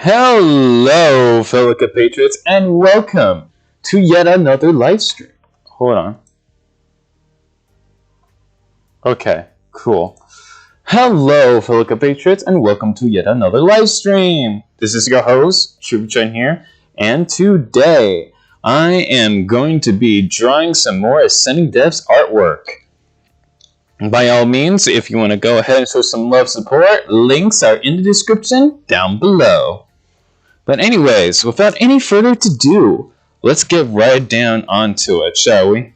Hello, fellow compatriots, and welcome to yet another live stream. Hold on. Okay, cool. Hello, fellow compatriots, and welcome to yet another live stream. This is your host, Shubichan here, and today I am going to be drawing some more Ascending Devs artwork. By all means, if you want to go ahead and show some love support, links are in the description down below. But anyways, without any further ado, let's get right down onto it, shall we?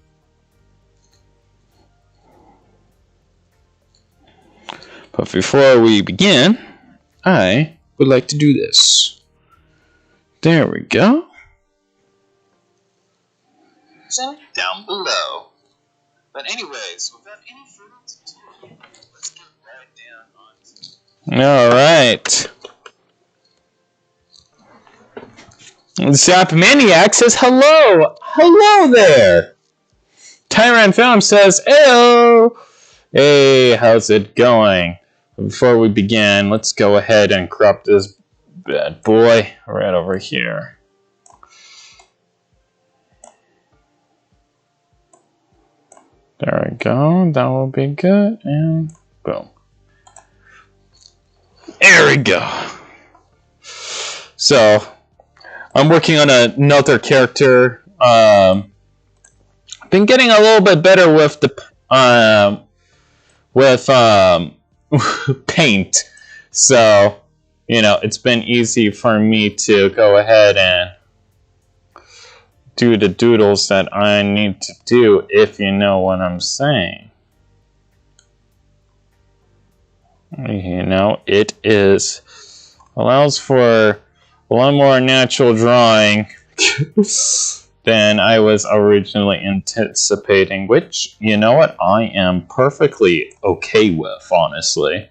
But before we begin, I would like to do this. There we go. Down below. But anyways, without any further ado, let's get right down onto it. Alright. Zap Maniac says hello! Hello there! Tyrant Film says, heyo! Hey, how's it going? Before we begin, let's go ahead and crop this bad boy right over here. There we go, that will be good, and boom. There we go. So, I'm working on another character. Been getting a little bit better with the paint, so you know it's been easy for me to go ahead and do the doodles that I need to do, if you know what I'm saying. You know, it allows for a lot more natural drawing than I was originally anticipating, which, you know what, I am perfectly okay with, honestly.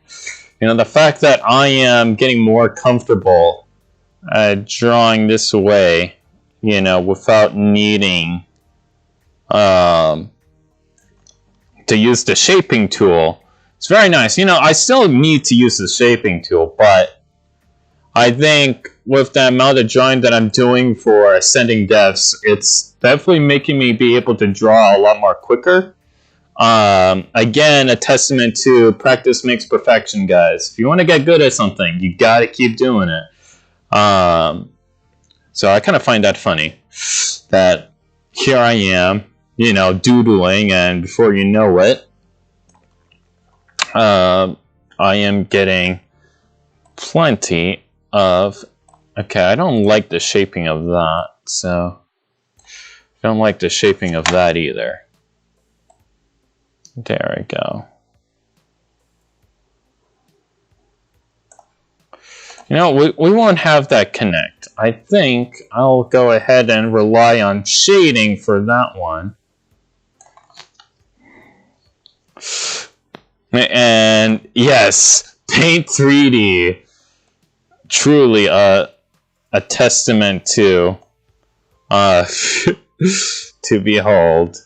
You know, the fact that I am getting more comfortable drawing this way, you know, without needing to use the shaping tool, it's very nice. You know, I still need to use the shaping tool, but I think with the amount of drawing that I'm doing for Ascending Devs, it's definitely making me be able to draw a lot more quicker. Again, a testament to practice makes perfection, guys. If you want to get good at something, you gotta keep doing it. So I kind of find that funny, that here I am, you know, doodling, and before you know it, I am getting plenty of... Okay, I don't like the shaping of that, so I don't like the shaping of that either. There we go. You know, we won't have that connect. I think I'll go ahead and rely on shading for that one. And yes, Paint 3D. Truly a testament to to behold.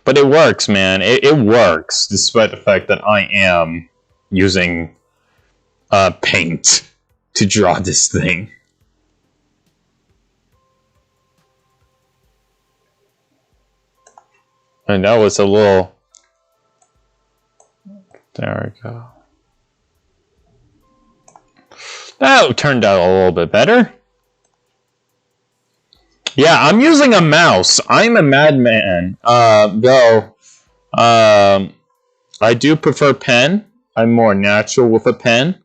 But it works, man. It works, despite the fact that I am using paint to draw this thing. And that was a little... There we go. That turned out a little bit better. Yeah, I'm using a mouse. I'm a madman. Though, I do prefer pen. I'm more natural with a pen.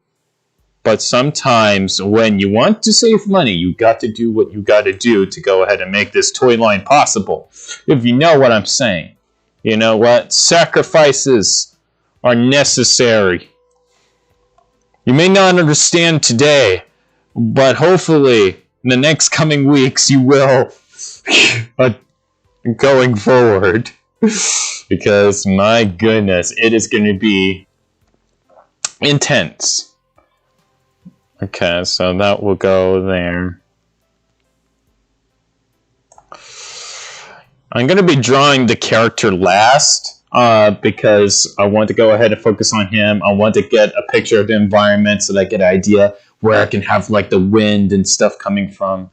But sometimes when you want to save money, you got to do what you got to do to go ahead and make this toy line possible. If you know what I'm saying. You know what? Sacrifices are necessary. You may not understand today, but hopefully in the next coming weeks you will going forward. Because my goodness, it is going to be intense. Okay, so that will go there. I'm going to be drawing the character last because I want to go ahead and focus on him. I want to get a picture of the environment so that I get an idea where I can have like the wind and stuff coming from.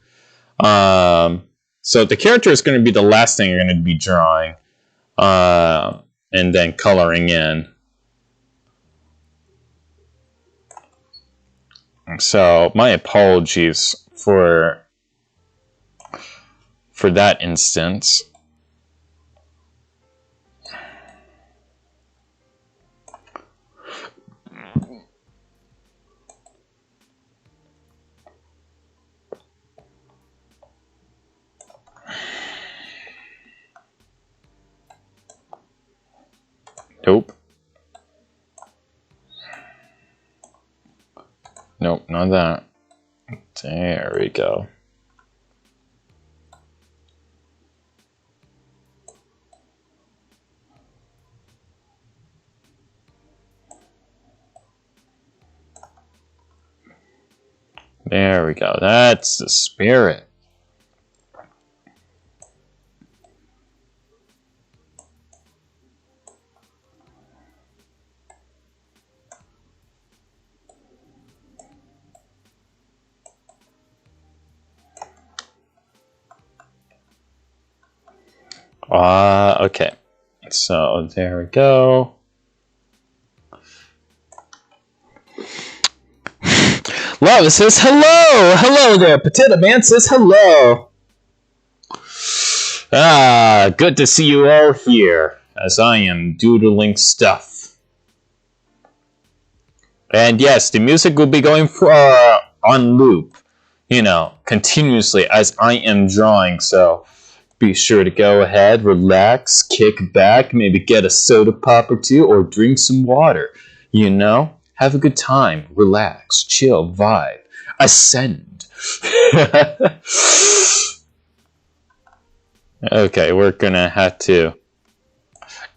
So the character is going to be the last thing you're going to be drawing and then coloring in. So my apologies for that instance. Nope. Nope, not that. There we go. There we go. That's the spirit. Okay. So there we go. Love says hello. Hello there. Potato Man says hello. Good to see you all here as I am doodling stuff. And yes, the music will be going on loop, you know, continuously as I am drawing. So be sure to go ahead, relax, kick back, maybe get a soda pop or two, or drink some water. You know, have a good time, relax, chill, vibe, ascend. Okay, we're gonna have to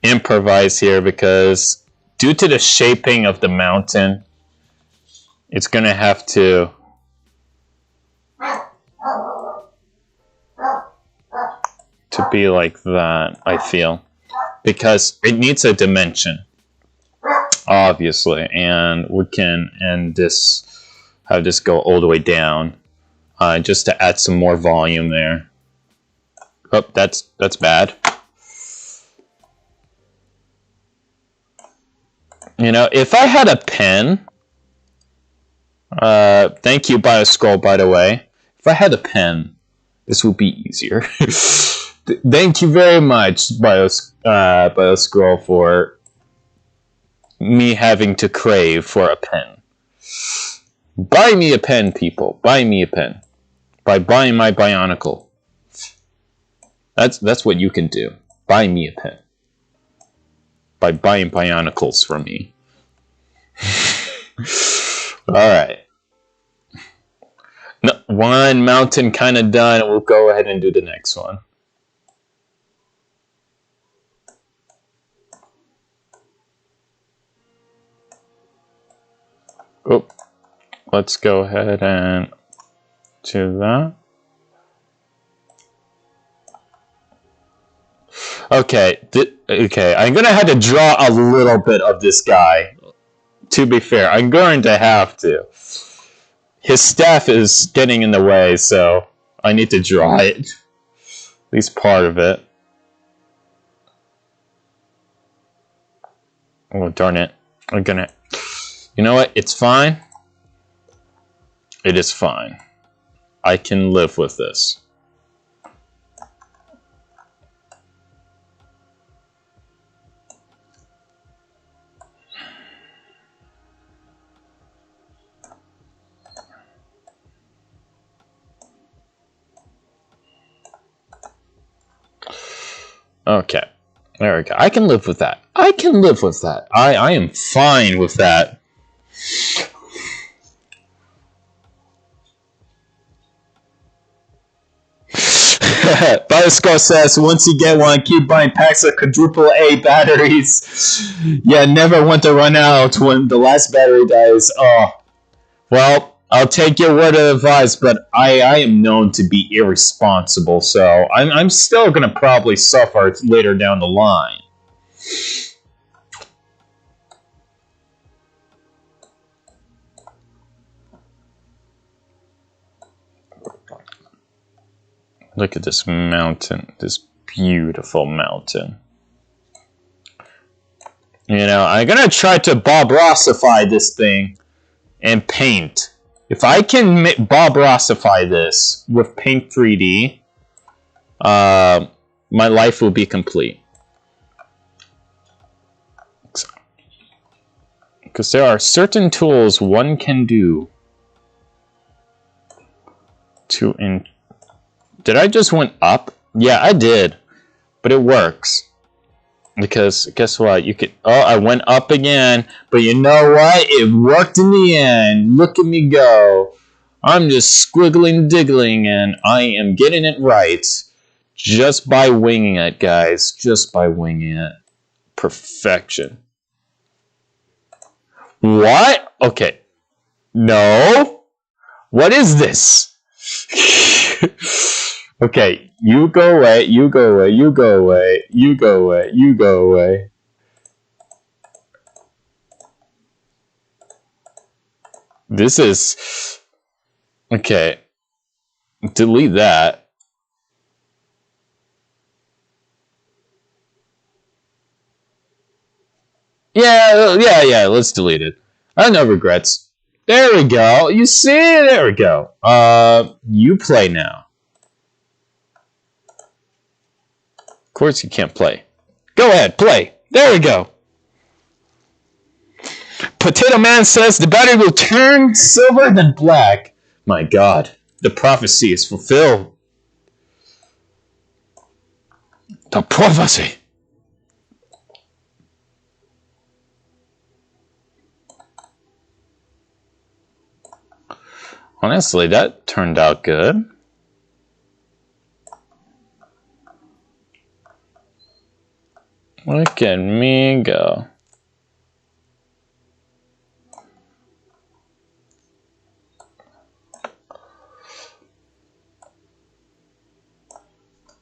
improvise here because due to the shaping of the mountain, it's gonna have to be like that, I feel, because it needs a dimension, obviously, and we can have this go all the way down, just to add some more volume there. Oh, that's bad. You know, if I had a pen, thank you, BioScroll, by the way. If I had a pen, this would be easier. Thank you very much, BioScroll, for me having to crave for a pen. Buy me a pen, people. Buy me a pen. By buying my Bionicle. That's what you can do. Buy me a pen. By buying Bionicles from me. Alright. No, one mountain kind of done, and we'll go ahead and do the next one. Oh, let's go ahead and do that. Okay, I'm gonna have to draw a little bit of this guy. To be fair, I'm going to have to. His staff is getting in the way, so I need to draw it. At least part of it. Oh, darn it. I'm gonna... You know what? It's fine. It is fine. I can live with this. Okay. There we go. I can live with that. I can live with that. I am fine with that. Bioscore says, once you get one, keep buying packs of quadruple A batteries. Yeah, never want to run out when the last battery dies. Oh, well, I'll take your word of advice, but I am known to be irresponsible, so I'm still gonna probably suffer later down the line. Look at this mountain, this beautiful mountain. You know, I'm gonna try to Bob Rossify this thing and paint. If I can Bob Rossify this with Paint 3D, my life will be complete. Because there are certain tools one can do to Did I just went up? Yeah, I did. But it works. Because guess what? You could. Oh, I went up again. But you know what? It worked in the end. Look at me go. I'm just squiggling, diggling, and I am getting it right. Just by winging it, guys. Just by winging it. Perfection. What? Okay. No. What is this? Okay, you go away, you go away, you go away, you go away, you go away. This is... Okay. Delete that. Yeah, let's delete it. I have no regrets. There we go. You see? There we go. You play now. Of course you can't play. Go ahead, play. There we go. Potato Man says the battery will turn silver then black. My God, the prophecy is fulfilled. The prophecy. Honestly, that turned out good. Look at me go.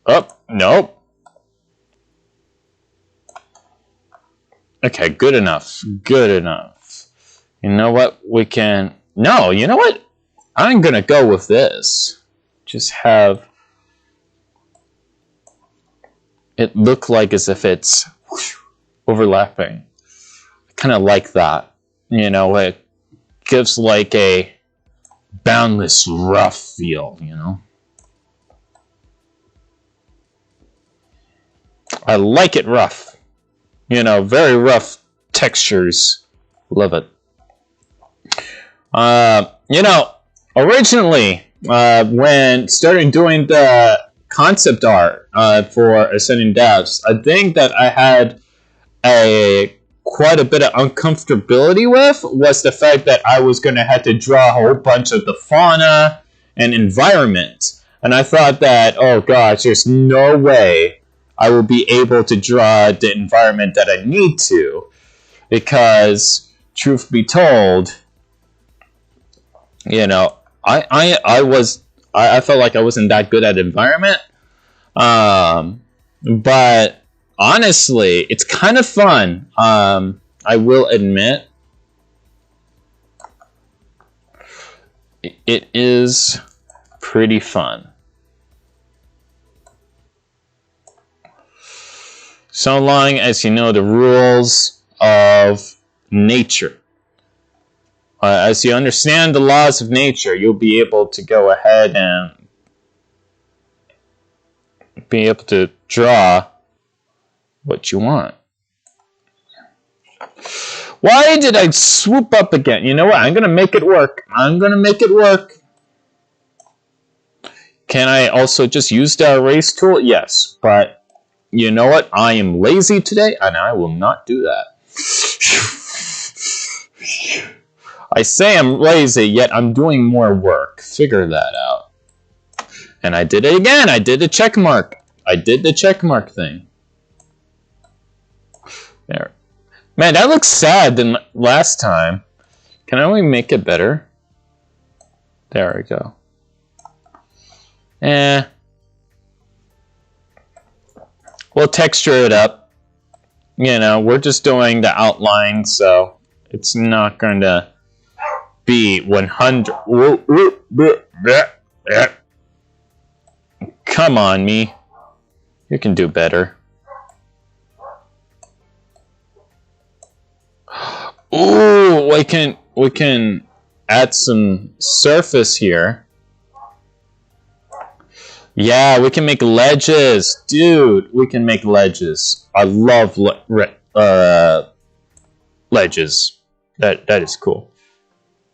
Oh, nope. Okay, good enough. Good enough. You know what? We can... No, you know what? I'm gonna go with this. Just have it look like as if it's overlapping. I kind of like that. You know, it gives like a boundless rough feel, you know? I like it rough. You know, very rough textures. Love it. You know, originally, when starting doing the concept art for Ascending Devs, I think that I had quite a bit of uncomfortability with was the fact that I was going to have to draw a whole bunch of the fauna and environment. And I thought that, oh gosh, there's no way I will be able to draw the environment that I need to. Because, truth be told, you know, I felt like I wasn't that good at environment. But honestly, it's kind of fun. I will admit, it is pretty fun. So long as you know the rules of nature. As you understand the laws of nature, you'll be able to go ahead and be able to draw what you want. Why did I swoop up again? You know what? I'm going to make it work. I'm going to make it work. Can I also just use the erase tool? Yes, but you know what? I am lazy today, and I will not do that. I say I'm lazy, yet I'm doing more work. Figure that out. And I did it again. I did the check mark. I did the check mark thing. There. Man, that looks sad than last time. Can I only make it better? There we go. Eh. We'll texture it up. You know, we're just doing the outline, so it's not going to be 100. Come on, me. You can do better. Ooh, we can add some surface here. Yeah, we can make ledges. Dude, we can make ledges. I love ledges. That is cool.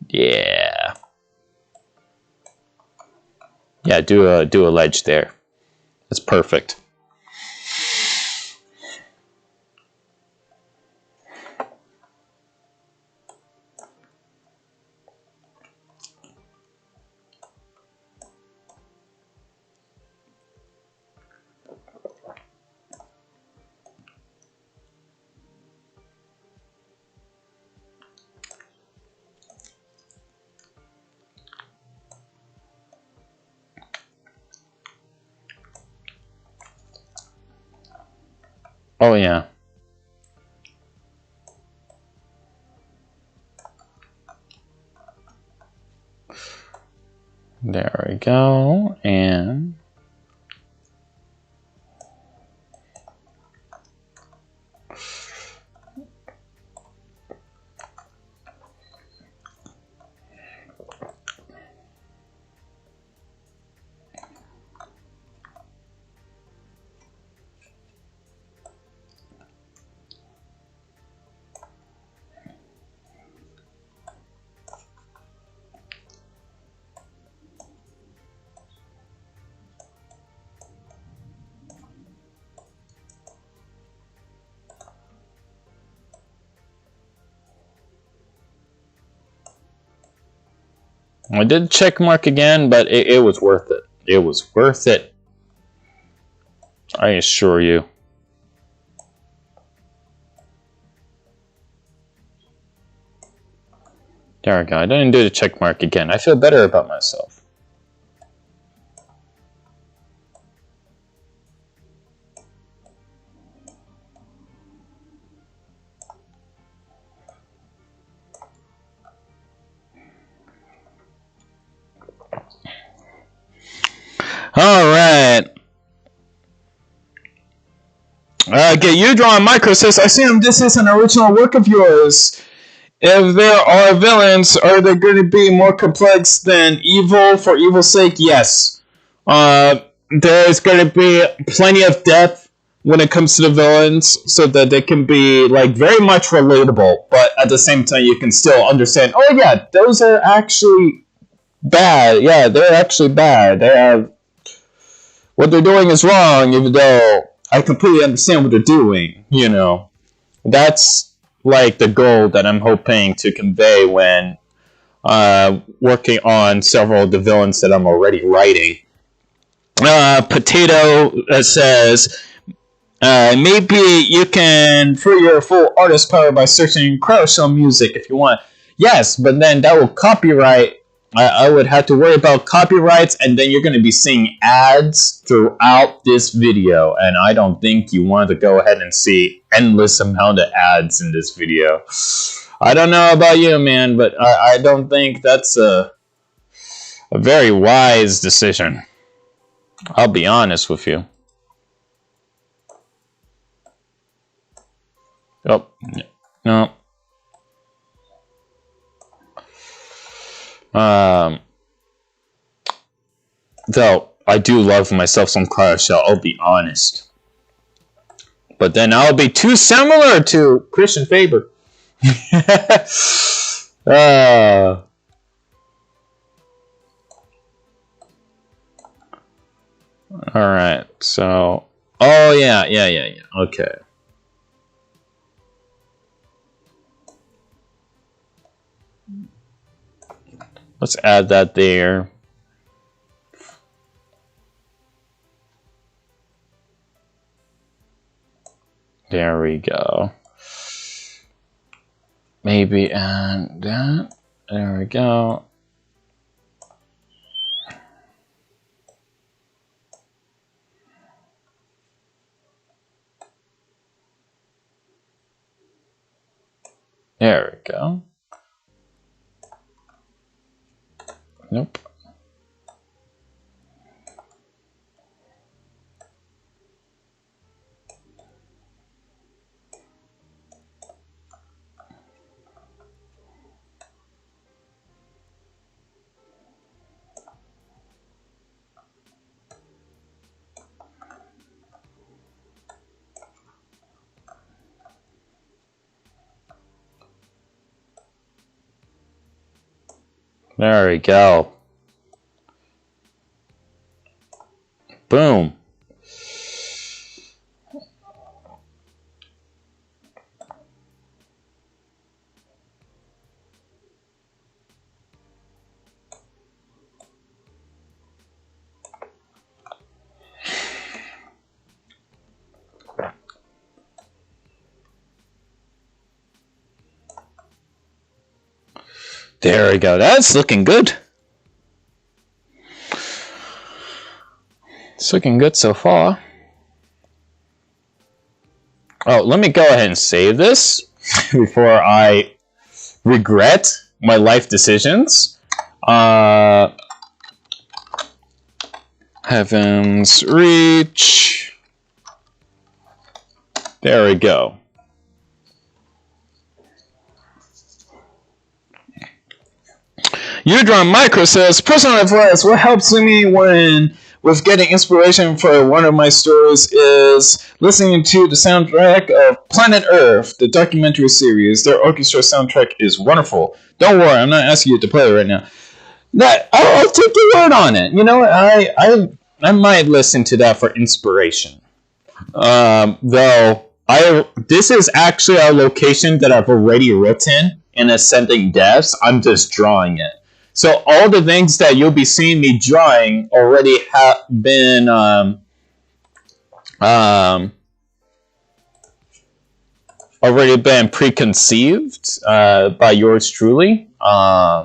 Yeah. Yeah, do a ledge there. That's perfect. Oh, yeah. There we go. And I did check mark again, but it was worth it. It was worth it. I assure you. There we go. I didn't do the check mark again. I feel better about myself. All right. Get you drawing micro says, I assume this is an original work of yours. If there are villains, are they going to be more complex than evil for evil's sake? Yes. There's going to be plenty of depth when it comes to the villains, so that they can be like very much relatable, but at the same time you can still understand, oh yeah, those are actually bad. Yeah, they're actually bad. They have what they're doing is wrong, even though I completely understand what they're doing, you know. That's like the goal that I'm hoping to convey when working on several of the villains that I'm already writing. Potato says, maybe you can free your full artist power by searching crowd music if you want. Yes, but then that will copyright. I would have to worry about copyrights, and then you're going to be seeing ads throughout this video, and I don't think you want to go ahead and see endless amount of ads in this video. I don't know about you, man, but I don't think that's a very wise decision. I'll be honest with you. Oh, no. Though I do love myself some Shell, I'll be honest. But then I'll be too similar to Christian Faber. Alright, so... Oh, yeah. Okay. Let's add that there. There we go. Maybe add that. There we go. There we go. Nope. There we go. Boom. There we go. That's looking good. It's looking good so far. Oh, let me go ahead and save this before I regret my life decisions. Heaven's Reach. There we go. Udron Micro says, personal advice, what helps me with getting inspiration for one of my stories is listening to the soundtrack of Planet Earth, the documentary series. Their orchestra soundtrack is wonderful. Don't worry, I'm not asking you to play it right now. I'll take your word on it. You know what? I might listen to that for inspiration. Though this is actually a location that I've already written in Ascending Depths. I'm just drawing it. So all the things that you'll be seeing me drawing already have been preconceived by yours truly. But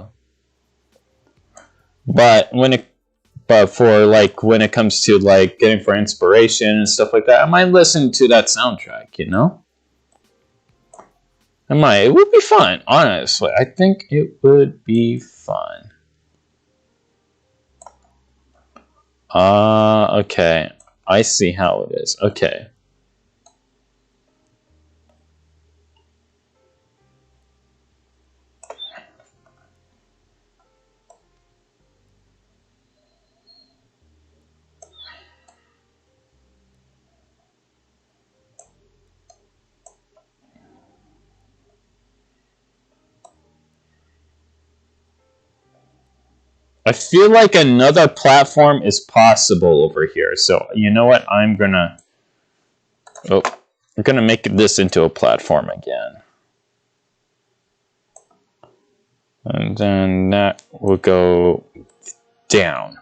when it comes to like getting for inspiration and stuff like that, I might listen to that soundtrack, you know? It would be fun, honestly. I think it would be fun. Okay. I see how it is. Okay. I feel like another platform is possible over here. So, you know what? I'm gonna make this into a platform again. And then that will go down.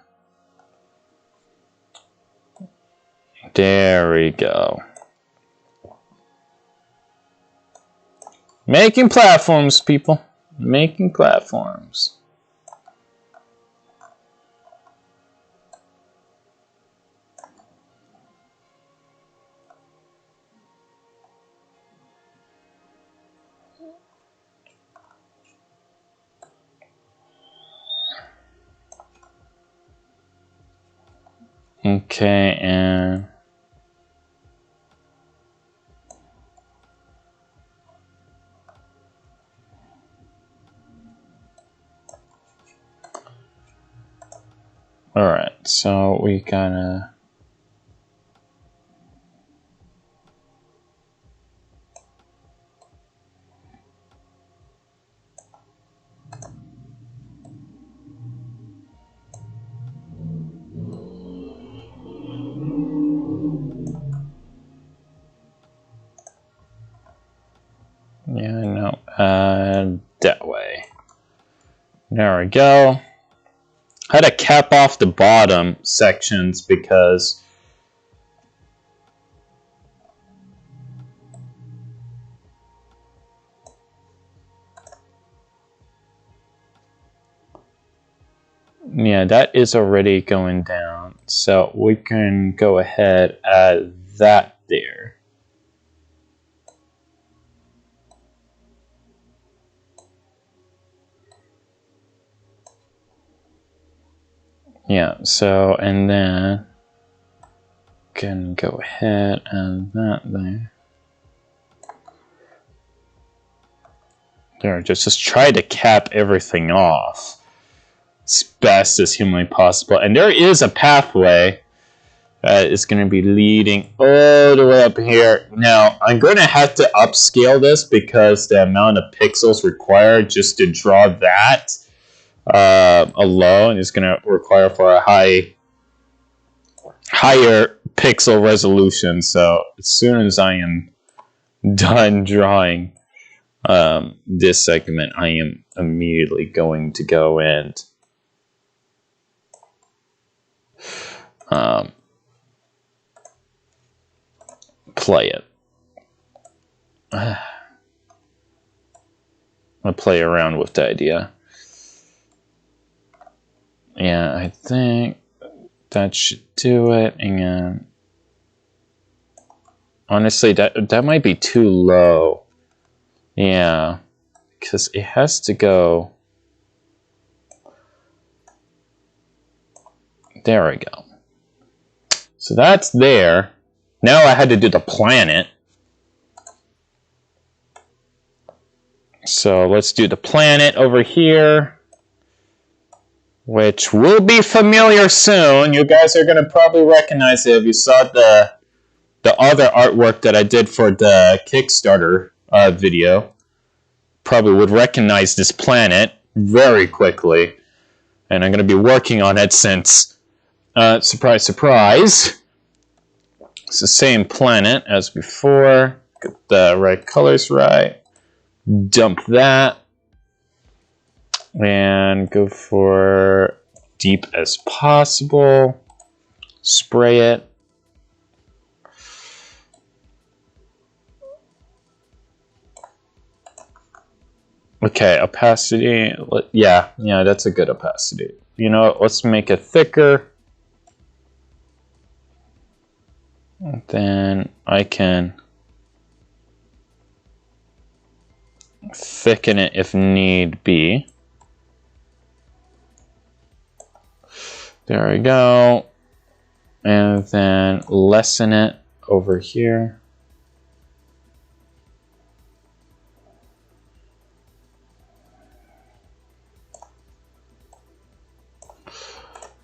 There we go. Making platforms, people. Making platforms. Okay, and all right, so we gotta that way. There we go. I had to cap off the bottom sections because that is already going down. So we can go ahead add that there. Yeah, so, and then can go ahead and that there. There, just try to cap everything off as best as humanly possible. And there is a pathway that is going to be leading all the way up here. Now, I'm going to have to upscale this because the amount of pixels required just to draw that alone is going to require for a higher pixel resolution. So as soon as I am done drawing this segment, I am immediately going to go and play it. I'll play around with the idea. Yeah, I think that should do it. And honestly, that might be too low. Yeah, because it has to go. There we go. So that's there. Now I had to do the planet. So let's do the planet over here, which will be familiar soon. You guys are going to probably recognize it if you saw the other artwork that I did for the Kickstarter video. Probably would recognize this planet very quickly. And I'm going to be working on it since, surprise, surprise, it's the same planet as before. Get the right colors right. Dump that. And go for deep as possible. Spray it. Okay, opacity. Yeah, that's a good opacity. You know what? Let's make it thicker. And then I can thicken it if need be. There we go. And then lessen it over here.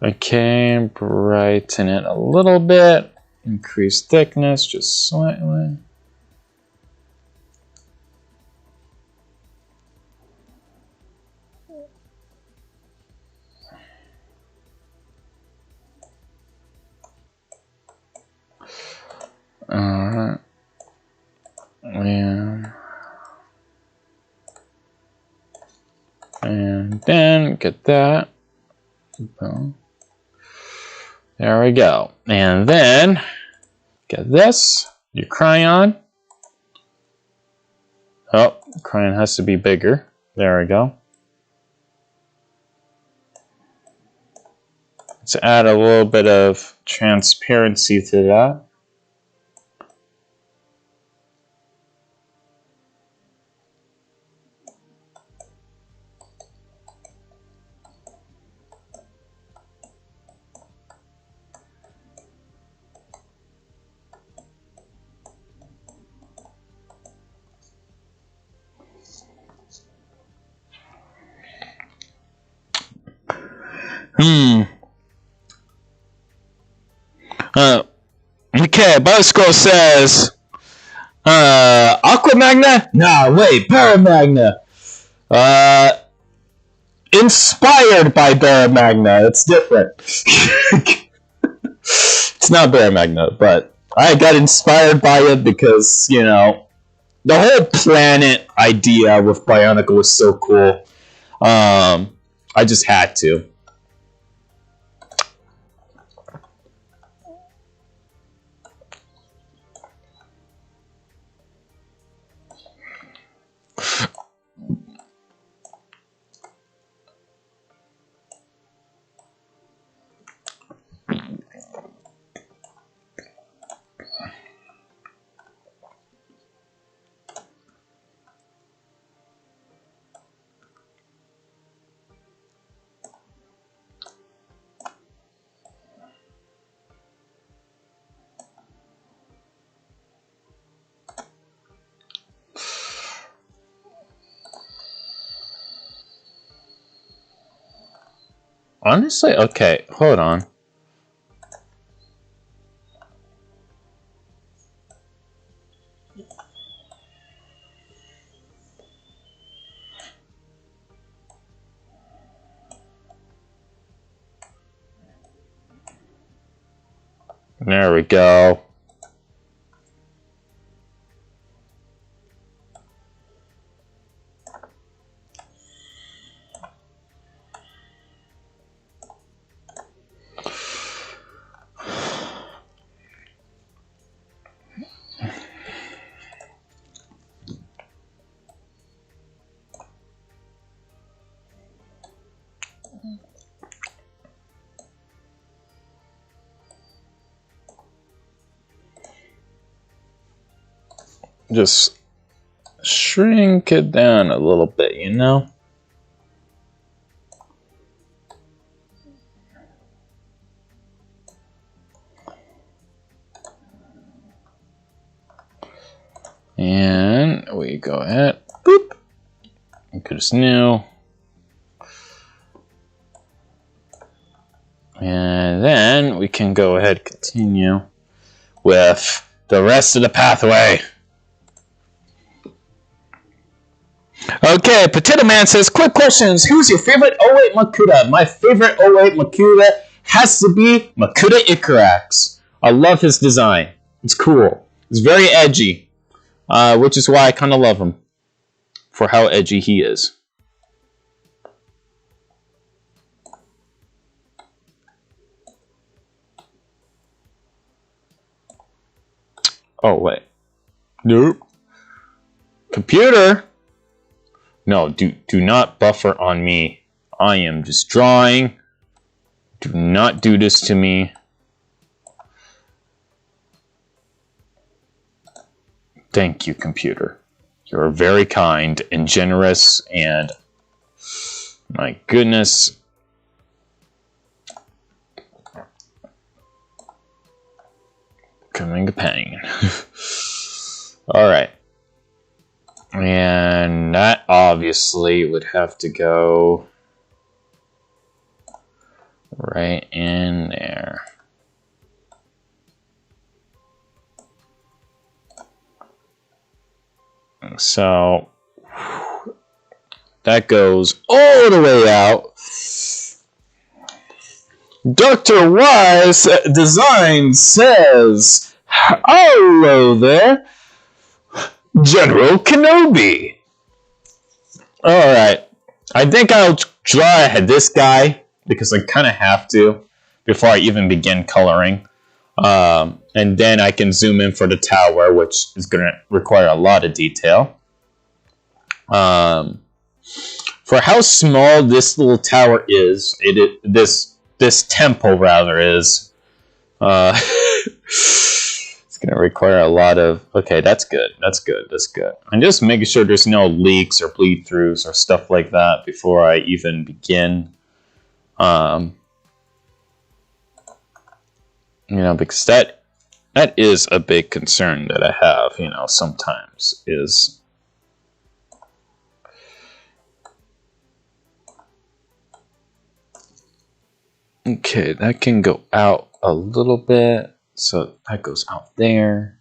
Okay, brighten it a little bit. Increase thickness just slightly. Alright. And then get that. Boom. There we go. And then get this, your crayon. Oh, crayon has to be bigger. There we go. Let's add a little bit of transparency to that. Okay, Buzzscroll says, Aquamagna? Nah, wait, Paramagna. Inspired by Paramagna. It's different. It's not Paramagna, but I got inspired by it because, you know, the whole planet idea with Bionicle was so cool. I just had to. Honestly, okay, hold on. There we go. Just shrink it down a little bit, you know? And we go ahead, boop, include new. And then we can go ahead and continue with the rest of the pathway. Okay, Potato Man says, quick questions. Who's your favorite 08 Makuta? My favorite 08 Makuta has to be Makuta Icarax. I love his design. It's cool. It's very edgy, which is why I kind of love him for how edgy he is. Oh, wait. Nope. Computer? No, do not buffer on me. I am just drawing. Do not do this to me. Thank you, computer. You're very kind and generous, and my goodness. Coming a pain. All right. And that obviously would have to go right in there. So that goes all the way out. Dr. Wise Design says, hello there, General Kenobi. Alright, I think I'll draw this guy because I kind of have to before I even begin coloring. And then I can zoom in for the tower, which is going to require a lot of detail. For how small this little tower is, this temple rather is, it's going to require a lot of, okay, that's good, that's good, that's good. I'm just making sure there's no leaks or bleed throughs or stuff like that before I even begin. You know, because that is a big concern that I have, you know, sometimes is okay, that can go out a little bit, so that goes out there,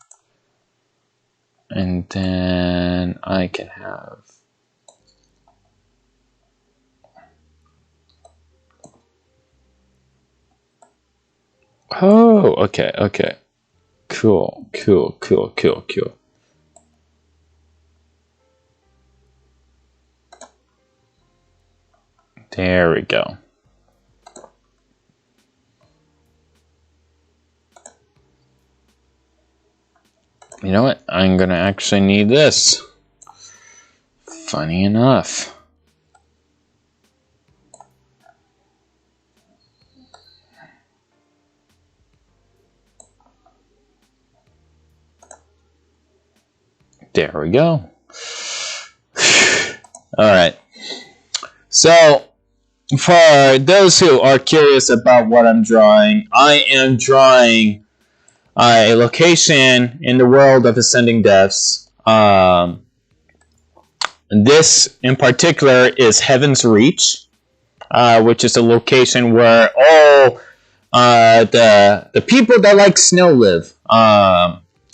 and then I can have oh, okay, okay. Cool, cool, cool, cool, cool. There we go. You know what? I'm gonna actually need this. Funny enough. There we go. All right. So, for those who are curious about what I'm drawing, I am drawing a location in the world of Ascending Depths. This, in particular, is Heaven's Reach. which is a location where all the people that like snow live.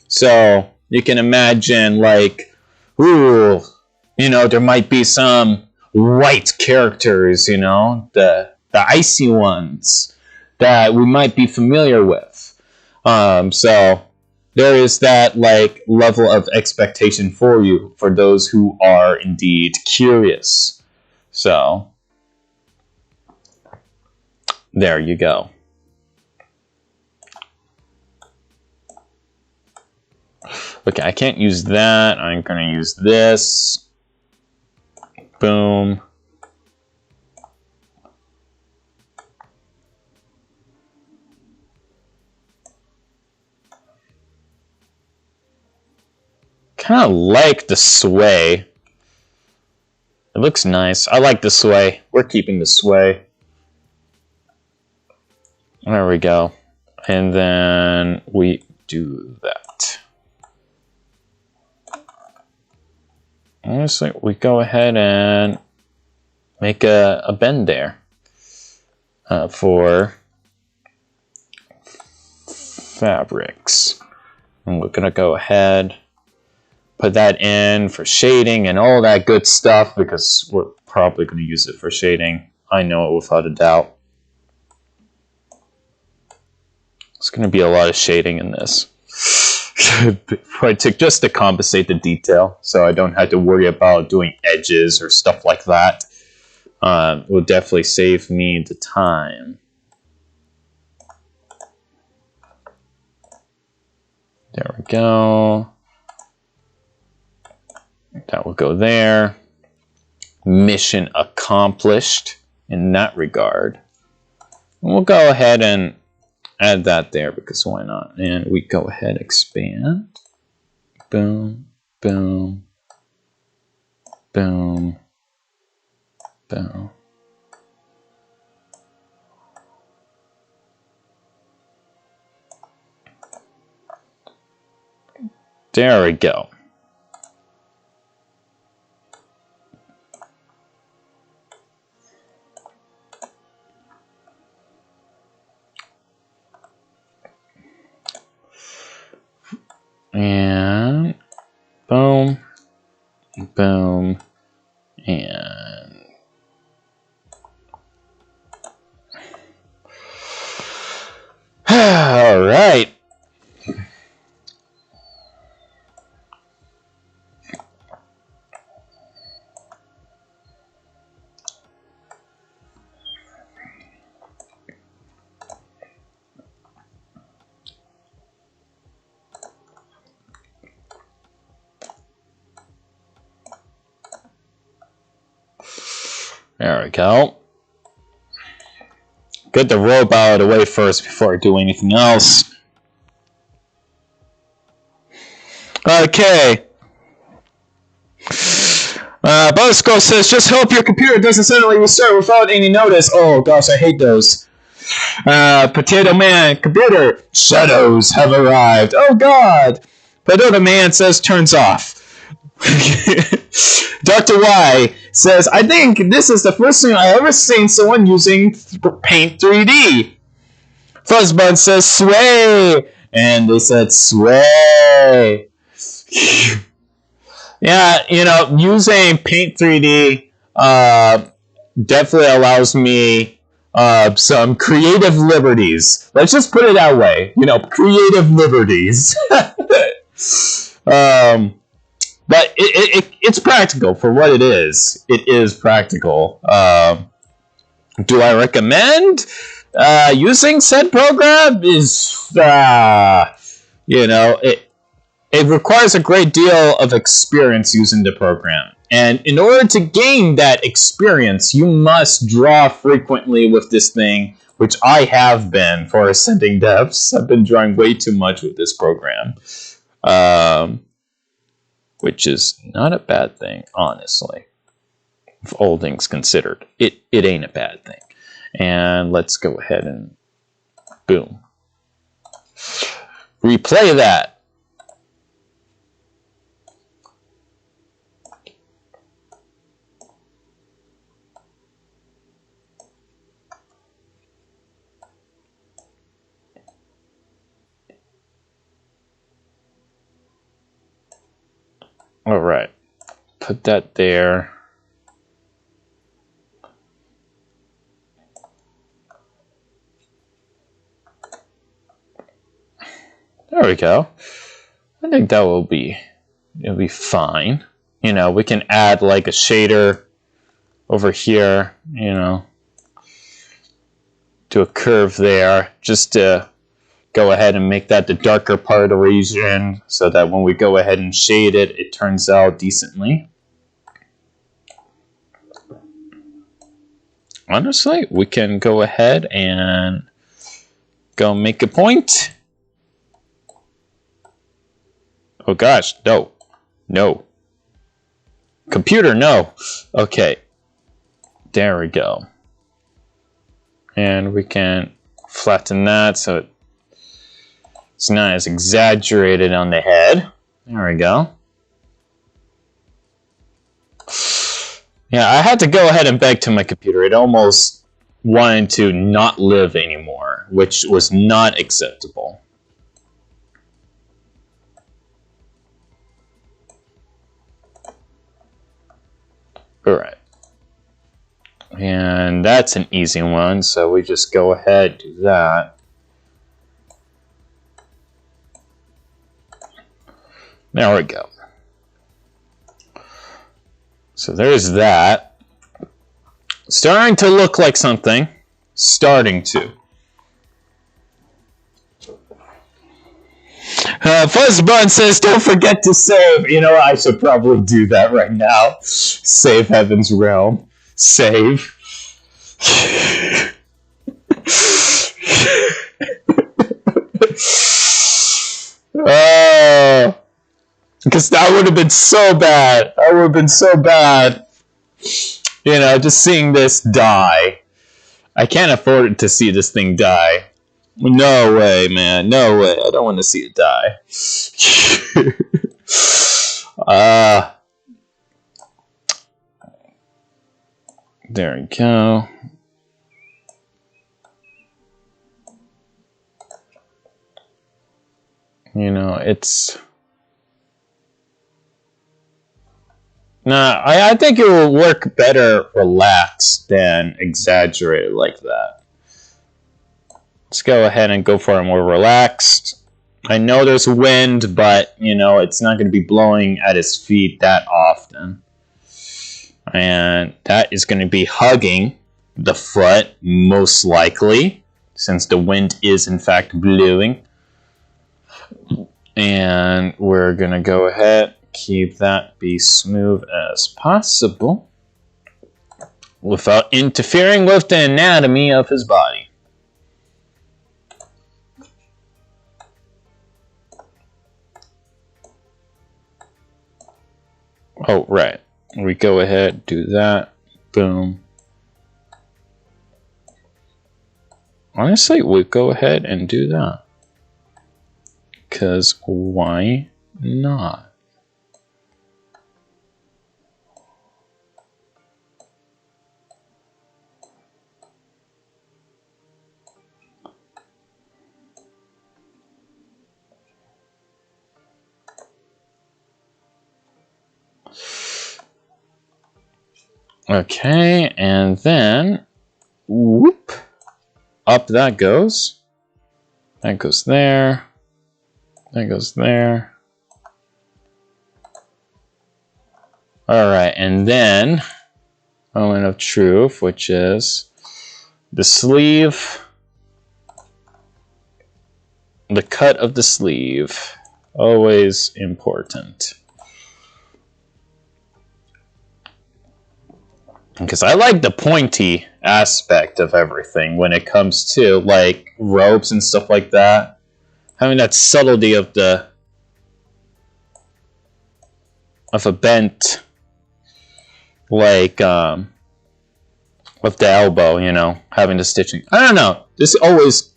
So you can imagine, like, ooh, you know, there might be some white characters, you know, the icy ones that we might be familiar with. So there is that, like, level of expectation for you, for those who are indeed curious. So there you go. Okay, I can't use that. I'm going to use this. Boom. Kind of like the sway. It looks nice. I like the sway. We're keeping the sway. There we go. And then we do that. Honestly, we go ahead and make a bend there for fabrics. And we're going to go ahead, put that in for shading and all that good stuff, because we're probably going to use it for shading. I know it without a doubt. There's going to be a lot of shading in this. Just to compensate the detail, so I don't have to worry about doing edges or stuff like that. Will definitely save me the time. There we go. That will go there. Mission accomplished in that regard. And we'll go ahead and add that there, because why not? And we go ahead, expand. Boom, boom, boom, boom. There we go. And boom, boom, and all right. There we go. Get the rope out of the way first before I do anything else. Okay. Bosco says, just hope your computer doesn't suddenly restart without any notice. Oh gosh, I hate those. Potato Man, computer, shadows have arrived. Oh god. Potato Man says, turns off. Dr. Y says, I think this is the first time I've ever seen someone using Paint 3D. Fuzzbud says, sway. And they said, sway. Yeah, you know, using Paint 3D definitely allows me some creative liberties. Let's just put it that way. You know, creative liberties. But it's practical for what it is. It is practical. Do I recommend using said program? You know, it requires a great deal of experience using the program. And in order to gain that experience, you must draw frequently with this thing, which I have been for Ascending Devs. I've been drawing way too much with this program. Which is not a bad thing, honestly. If all things considered, it ain't a bad thing. And let's go ahead and boom. Replay that. All right, put that there. There we go. I think that will be, it'll be fine. You know, we can add like a shader over here, you know, to a curve there, just to go ahead and make that the darker part of the region, so that when we go ahead and shade it, it turns out decently. Honestly, we can go ahead and go make a point. Oh gosh, no. No. Computer, no. Okay. There we go. And we can flatten that so it's not as exaggerated on the head. There we go. Yeah, I had to go ahead and beg to my computer. It almost wanted to not live anymore, which was not acceptable. All right. And that's an easy one, so we just go ahead, do that. There we go. So there's that. Starting to look like something. Starting to. Fuzzbun says, don't forget to save. You know what? I should probably do that right now. Save Heaven's Realm. Save. Oh. Because that would have been so bad. That would have been so bad. You know, just seeing this die. I can't afford to see this thing die. No way, man. No way. I don't want to see it die. There we go. You know, it's... Nah, I think it will work better relaxed than exaggerated like that. Let's go ahead and go for a more relaxed. I know there's wind, but, you know, it's not going to be blowing at his feet that often. And that is going to be hugging the foot, most likely, since the wind is, in fact, blowing. And we're going to go ahead, keep that be smooth as possible without interfering with the anatomy of his body. Oh, right. We go ahead, do that. Boom. Honestly, we go ahead and do that. Because why not? Okay, and then whoop, up that goes. That goes there. That goes there. Alright, and then moment of truth, which is the sleeve. The cut of the sleeve. Always important. Because I like the pointy aspect of everything when it comes to like ropes and stuff like that. Having that subtlety of a bent, like of the elbow, you know, having the stitching. I don't know. This always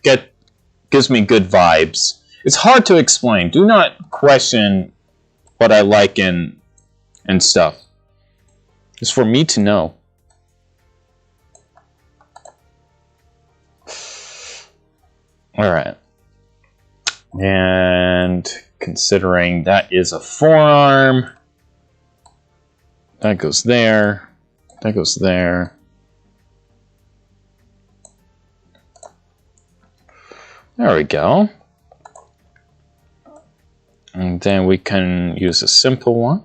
gives me good vibes. It's hard to explain. Do not question what I like and stuff. It's for me to know. All right. And considering that is a forearm, That goes there. That goes there. There we go. And then we can use a simple one.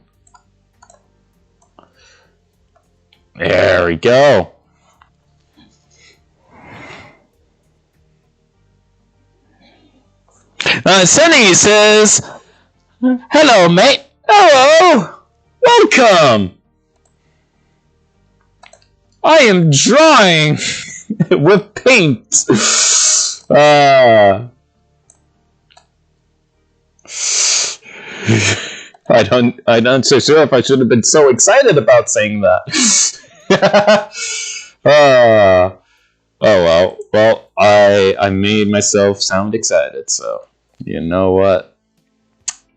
There we go. Sunny says, "Hello, mate. Hello. Welcome. I am drawing with paint." I'm not so sure if I should have been so excited about saying that. Oh well. Well, I made myself sound excited, so you know what?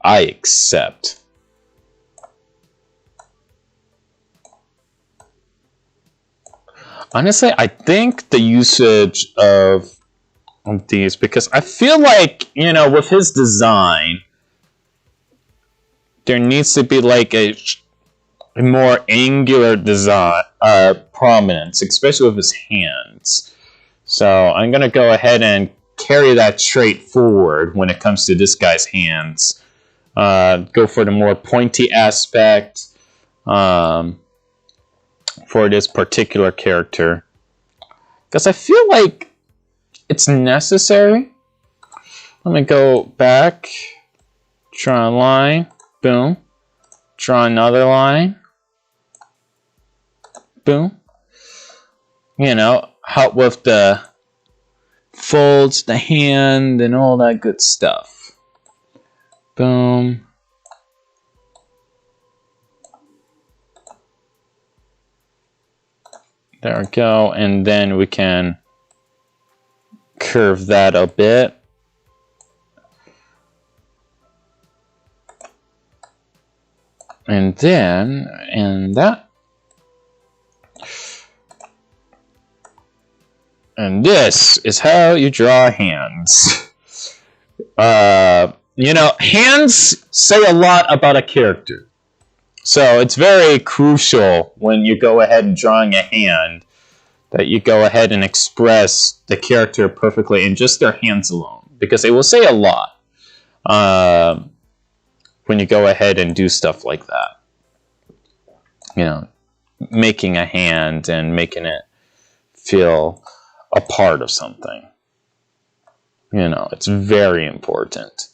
I accept. Honestly, I think the usage of these, because I feel like, you know, with his design, there needs to be like a more angular design prominence, especially with his hands. So I'm gonna go ahead and carry that trait forward when it comes to this guy's hands. Go for the more pointy aspect for this particular character, because I feel like it's necessary. Let me go back, draw a line, boom, draw another line, boom. You know, help with the folds, the hand, and all that good stuff. Boom. There we go, and then we can curve that a bit. And then, and that. And this is how you draw hands. You know, hands say a lot about a character. So it's very crucial when you go ahead and drawing a hand that you go ahead and express the character perfectly in just their hands alone, because it will say a lot when you go ahead and do stuff like that. You know, making a hand and making it feel a part of something. You know, it's very important.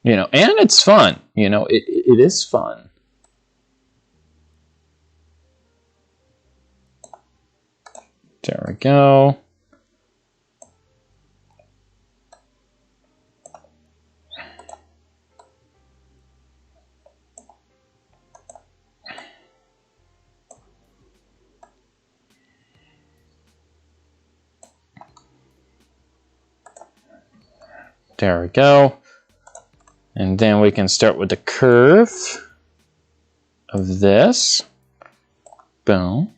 You know, and it's fun. You know, it is fun. There we go. There we go. And then we can start with the curve of this. Boom.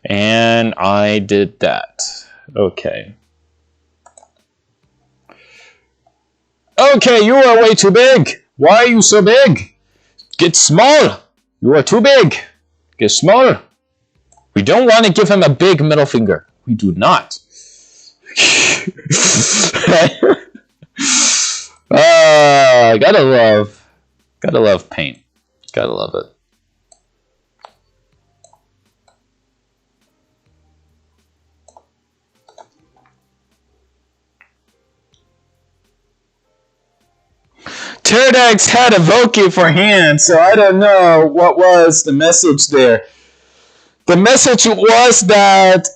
And I did that. Okay. Okay, you are way too big. Why are you so big? Get small. You are too big. Get smaller. We don't want to give him a big middle finger. We do not. Gotta love paint. Gotta love it. Pterodax had a Voki for hand, so I don't know what was the message there. The message was that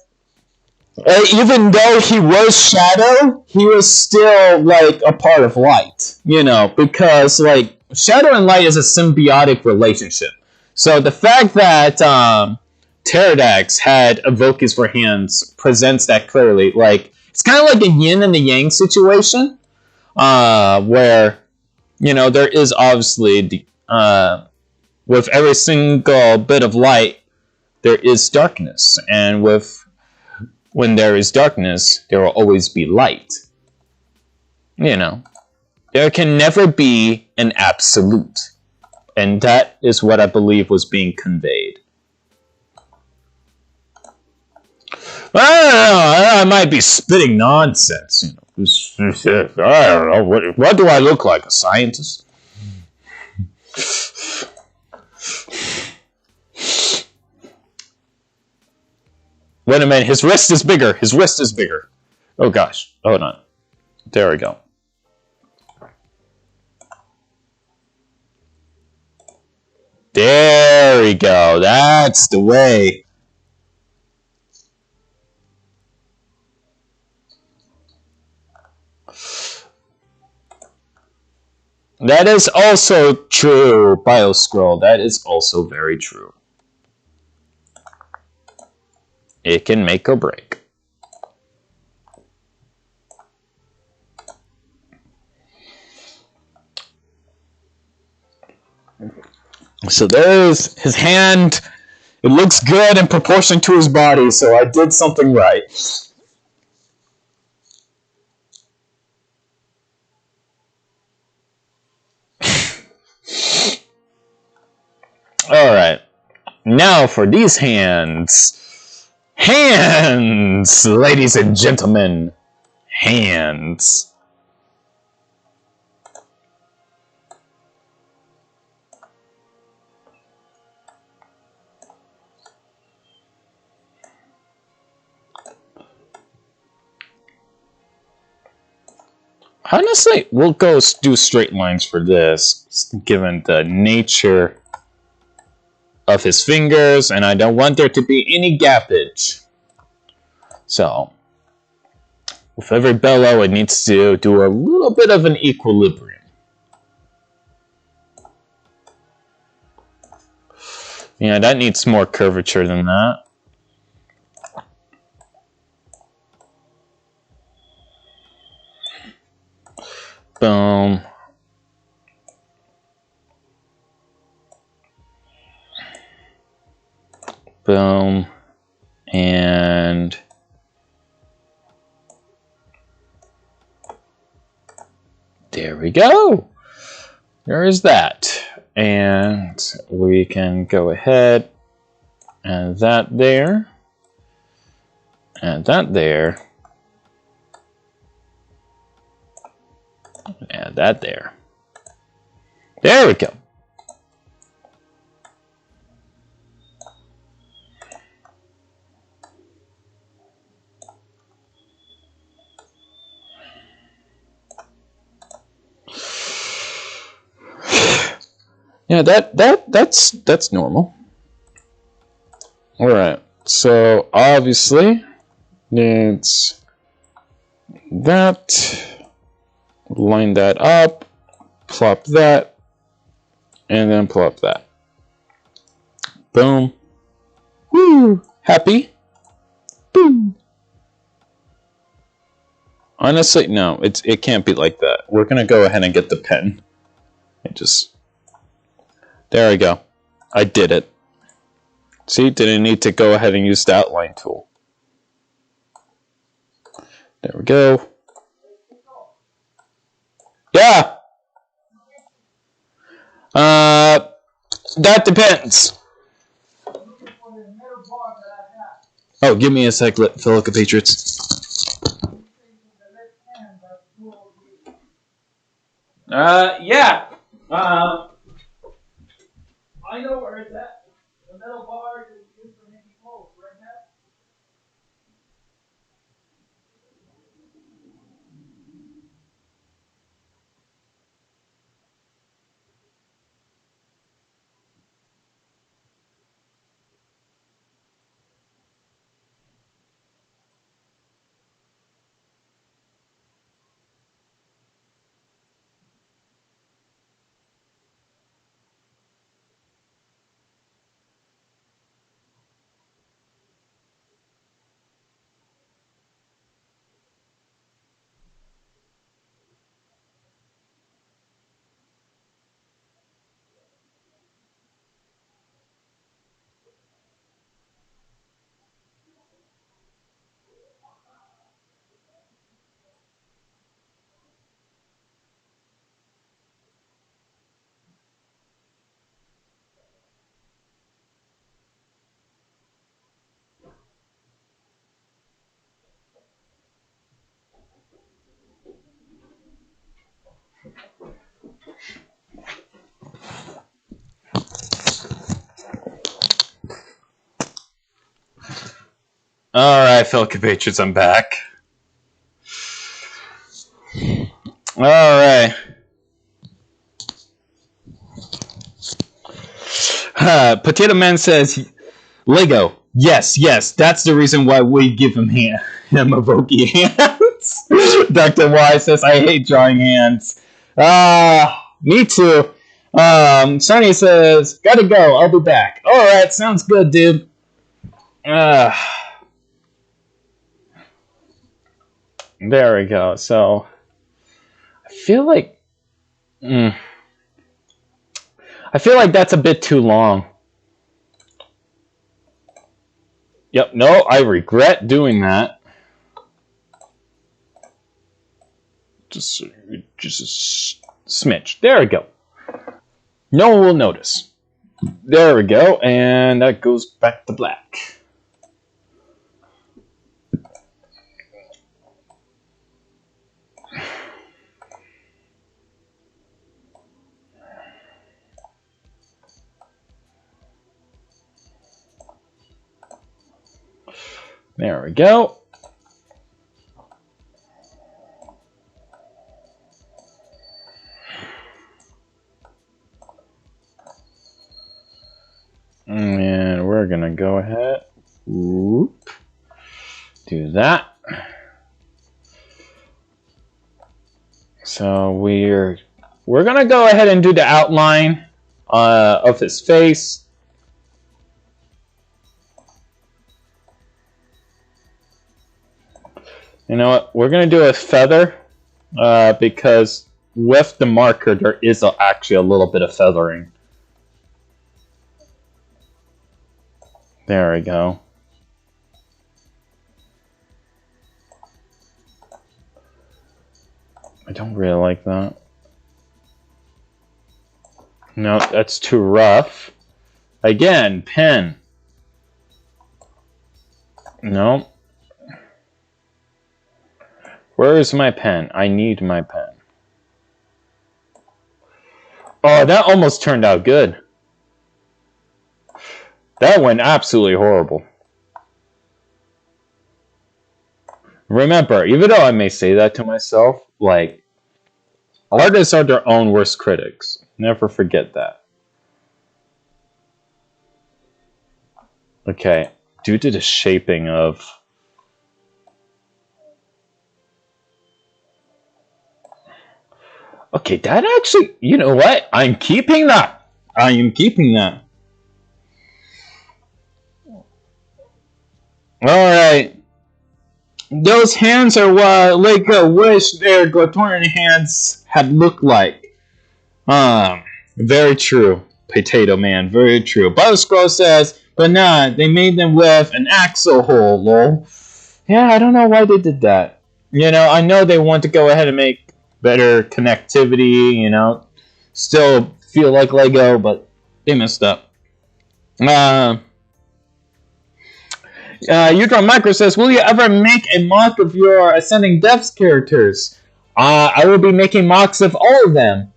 even though he was shadow, he was still like a part of light, you know, because like shadow and light is a symbiotic relationship. So the fact that Pterodax had Evokis for hands presents that clearly. Like, it's kind of like a yin and the yang situation, where, you know, there is obviously the with every single bit of light, there is darkness, and when there is darkness, there will always be light. You know, there can never be an absolute. And that is what I believe was being conveyed. I don't know, I might be spitting nonsense. I don't know. What do I look like? A scientist? Wait a minute. His wrist is bigger. His wrist is bigger. Oh, gosh. Hold on. There we go. There we go. That's the way. That is also true, BioScroll. That is also very true. It can make or break. So there's his hand. It looks good in proportion to his body, so I did something right. Alright. Now for these hands. Hands! Ladies and gentlemen. Hands. Honestly, we'll go do straight lines for this, given the nature of his fingers, and I don't want there to be any gappage. So, with every bellow, it needs to do a little bit of an equilibrium. Yeah, that needs more curvature than that. Boom. Boom. And there we go. There is that. And we can go ahead and that there. And that there. And that there. There we go. Yeah, that's normal. All right. So obviously, it's that. Line that up. Plop that, and then plop that. Boom. Woo! Happy. Boom. Honestly, no, it can't be like that. We're gonna go ahead and get the pen. There we go. I did it. See, didn't need to go ahead and use the outline tool. There we go. Yeah. That depends. Oh, give me a sec, Philippa Patriots. Yeah. I know where it's at. The middle bar is used for making holes, right, Matt? Alright, fellow compatriots, I'm back. Alright. Potato Man says, Lego. Yes, that's the reason why we give him emoji hands. Dr. Y says, I hate drawing hands. Me too. Sonny says, gotta go, I'll be back. Alright, sounds good, dude. There we go. So, I feel like that's a bit too long. Yep, no, I regret doing that. Just a smidge. There we go. No one will notice. There we go, and that goes back to black. There we go. And we're going to go ahead. Whoop, do that. So we're going to go ahead and do the outline of his face. You know what? We're going to do a feather because with the marker there is actually a little bit of feathering. There we go. I don't really like that. No, that's too rough. Again, pen. No. Where is my pen? I need my pen. Oh, that almost turned out good. That went absolutely horrible. Remember, even though I may say that to myself, like, artists are their own worst critics. Never forget that. Okay, due to the shaping of... Okay, that actually... You know what? I'm keeping that. I am keeping that. Alright. Those hands are what Lego wished their Glatorian hands had looked like. Very true, Potato Man, very true. Butterscroll says, but nah, they made them with an axle hole, lol. Yeah, I don't know why they did that. You know, I know they want to go ahead and make better connectivity, you know, still feel like Lego, but they messed up. Udron Micro says, will you ever make a mock of your Ascending Depths characters? I will be making mocks of all of them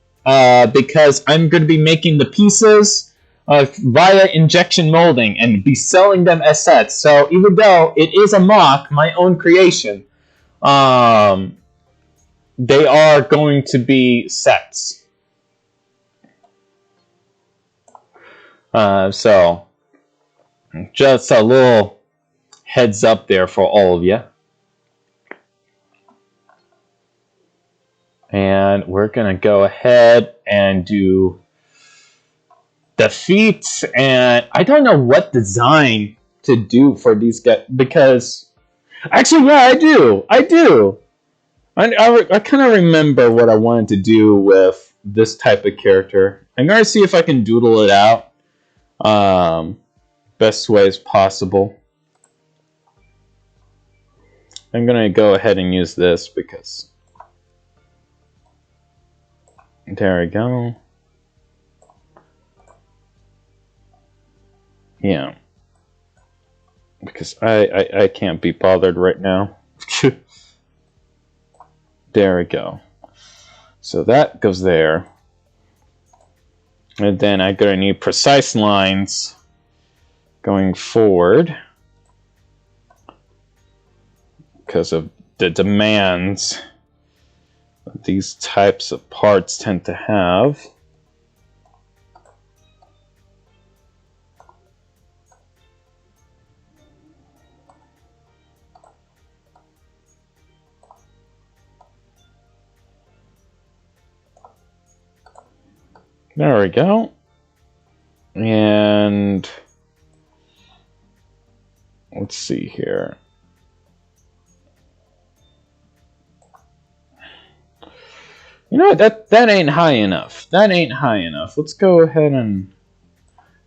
because I'm going to be making the pieces via injection molding and be selling them as sets. So even though it is a mock, my own creation, they are going to be sets. So just a little heads up there for all of you. And we're going to go ahead and do the feet. And I don't know what design to do for these guys. Because, actually, yeah, I do. I kind of remember what I wanted to do with this type of character. I'm going to see if I can doodle it out. Best way as possible. I'm going to go ahead and use this because... There we go. Yeah. Because I can't be bothered right now. There we go. So that goes there. And then I'm going to need precise lines going forward because of the demands that these types of parts tend to have. There we go. And let's see here. You know what? That ain't high enough. That ain't high enough. Let's go ahead and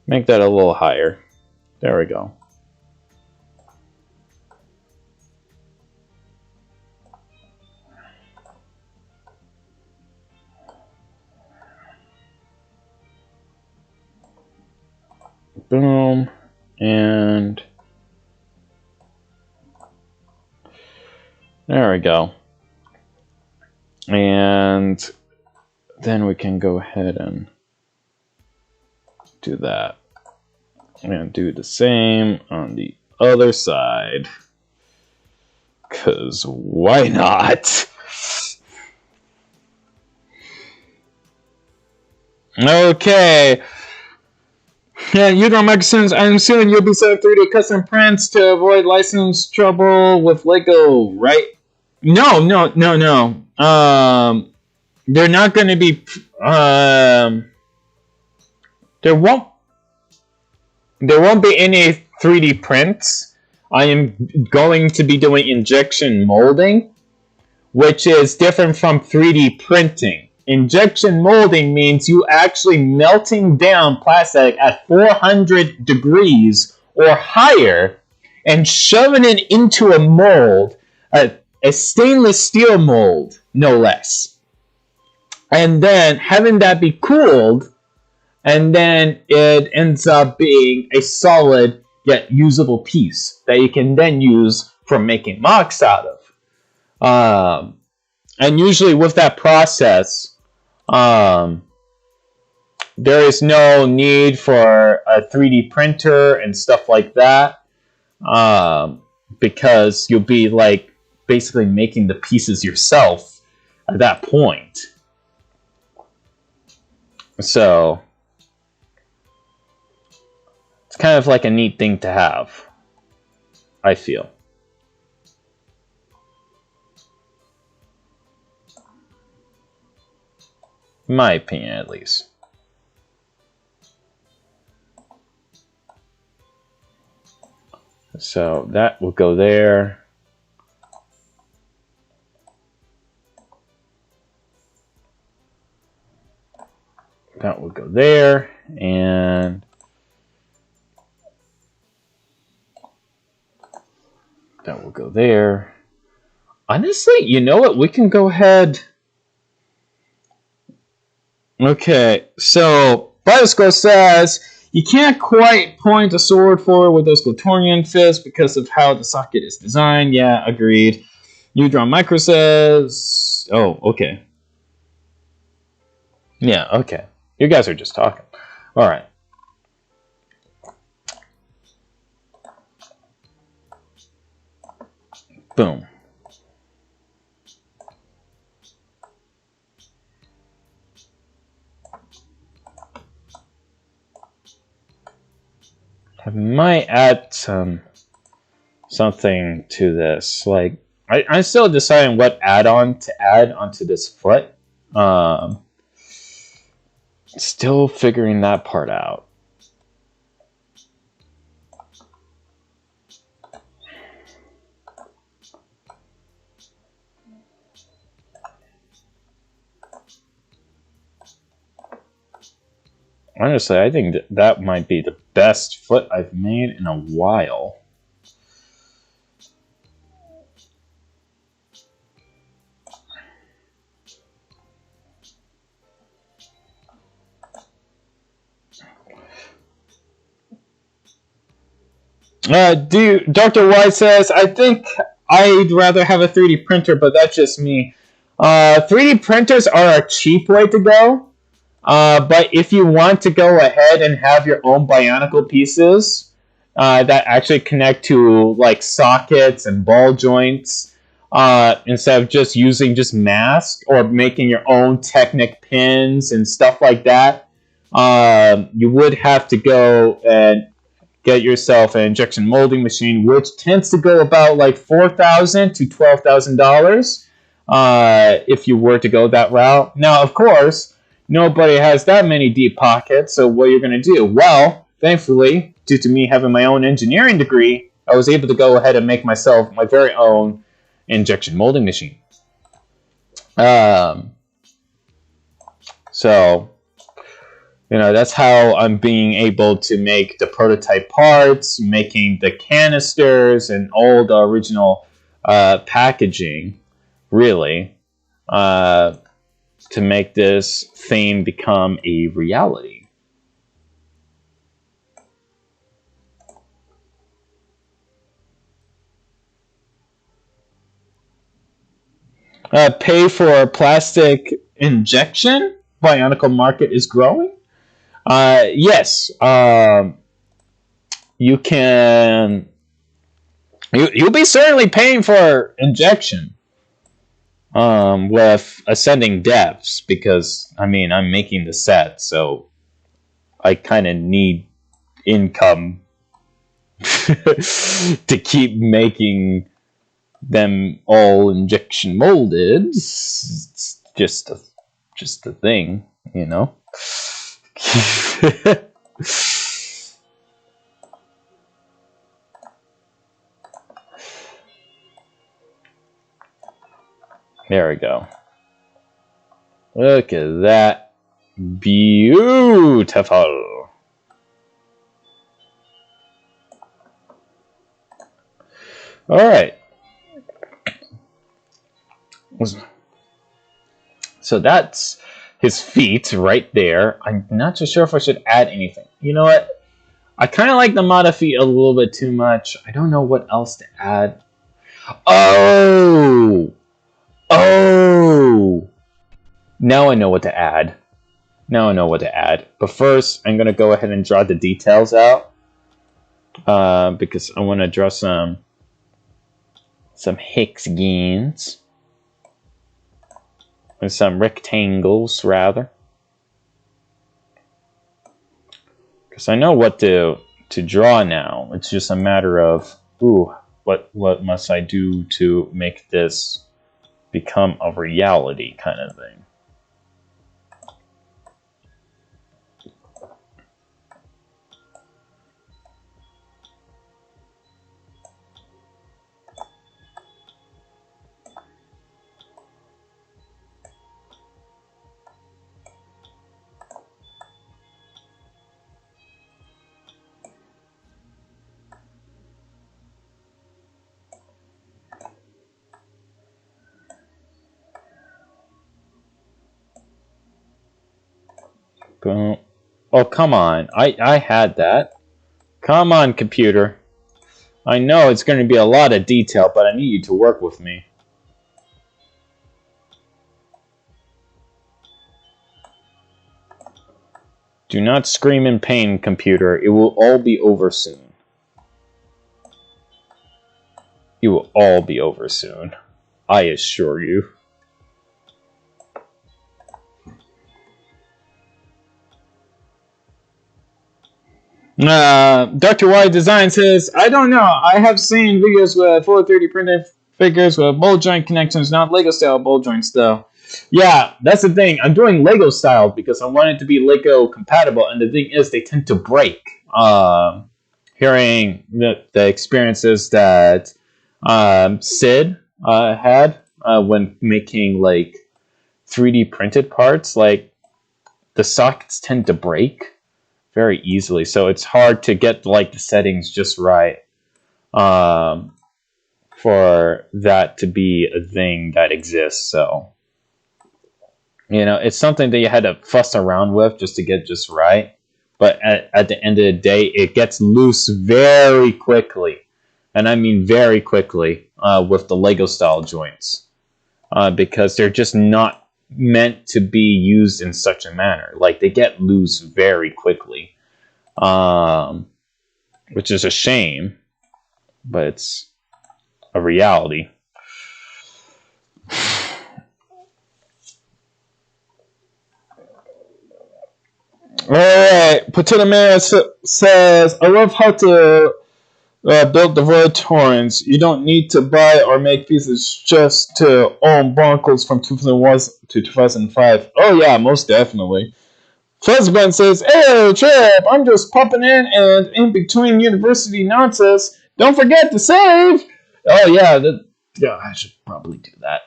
make that a little higher. There we go. Boom, and there we go. And then we can go ahead and do that. And do the same on the other side. 'Cause why not? Okay. Yeah, you don't make sense. I'm assuming you'll be selling 3D custom prints to avoid license trouble with Lego, right? No. They're not going to be. There won't be any 3D prints. I am going to be doing injection molding, which is different from 3D printing. Injection molding means you actually melting down plastic at 400 degrees or higher and shoving it into a mold, a stainless steel mold, no less. And then having that be cooled, and then it ends up being a solid yet usable piece that you can then use for making mocks out of. And usually with that process, there is no need for a 3D printer and stuff like that, because you'll be like basically making the pieces yourself at that point. So it's kind of like a neat thing to have, I feel. In my opinion, at least. So that will go there. That will go there, and that will go there. Honestly, you know what? We can go ahead. Okay, so Biosco says you can't quite point a sword forward with those Glatorian fists because of how the socket is designed. Yeah, agreed. Neutron Micro says, oh, okay. Yeah, okay. You guys are just talking. All right. Boom. I might add something to this. Like, I'm still deciding what add-on to add onto this foot. Still figuring that part out. Honestly, I think that might be the best foot I've made in a while. Dr. White says, I think I'd rather have a 3D printer, but that's just me. 3D printers are a cheap way to go. But if you want to go ahead and have your own Bionicle pieces that actually connect to like sockets and ball joints, instead of just using just mask or making your own Technic pins and stuff like that, you would have to go and get yourself an injection molding machine, which tends to go about like $4,000 to $12,000 if you were to go that route. Now, of course, nobody has that many deep pockets, so what you're going to do? Well, thankfully, due to me having my own engineering degree, I was able to go ahead and make myself my very own injection molding machine. So, you know, that's how I'm being able to make the prototype parts, making the canisters and all the original packaging, really, to make this thing become a reality. Pay for plastic injection? Bionicle market is growing? Yes. You can... You'll be certainly paying for injection. With ascending depths, because, I mean, I'm making the set, so I kind of need income to keep making them all injection molded. It's just a thing, you know. There we go. Look at that. Beautiful. All right. So that's his feet right there. I'm not too sure if I should add anything. You know what? I kind of like the Mata feet a little bit too much. I don't know what else to add. Oh! Now I know what to add. But first, I'm going to go ahead and draw the details out. Because I want to draw some hexagons. And some rectangles, rather. Because I know what to draw now. It's just a matter of, what must I do to make this become a reality kind of thing. Boom. Oh, come on. I had that. Come on, computer. I know it's going to be a lot of detail, but I need you to work with me. Do not scream in pain, computer. It will all be over soon. It will all be over soon. I assure you. Dr. Y Design says, I don't know. I have seen videos with full 3D printed figures with ball joint connections, not Lego style ball joints though. Yeah, that's the thing. I'm doing Lego style because I want it to be Lego compatible, and the thing is, they tend to break. Hearing the experiences that Sid had when making like 3D printed parts, like the sockets tend to break very easily, so it's hard to get like the settings just right for that to be a thing that exists. So, you know, it's something that you had to fuss around with just to get just right. But at the end of the day, it gets loose very quickly, and I mean very quickly, with the Lego style joints. because they're just not meant to be used in such a manner. Like, they get loose very quickly, which is a shame, but it's a reality. Alright, Potato Man says, I love how to build the void torrents. You don't need to buy or make pieces just to own Broncos from 2001 to 2005. Oh yeah, most definitely. Fuzzbun says, hey, Trip, I'm just popping in between university nonsense. Don't forget to save! Oh yeah, yeah, I should probably do that.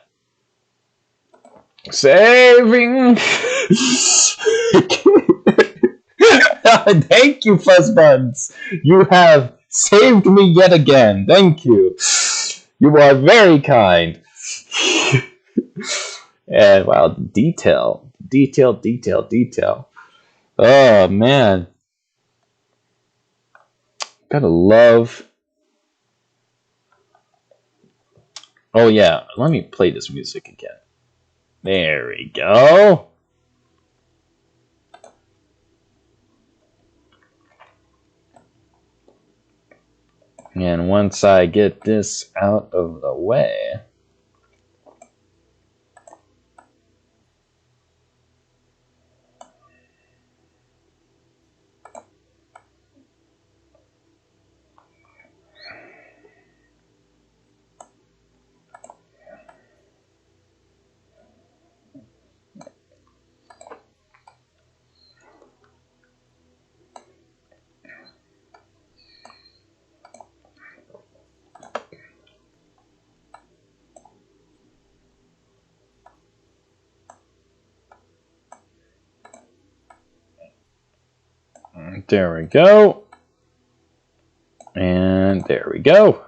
Saving! Thank you, Fuzzbuns. You have saved me yet again. Thank you. You are very kind. And wow, detail. Oh man. Gotta love. Oh yeah, let me play this music again. There we go. And once I get this out of the way, there we go. And there we go.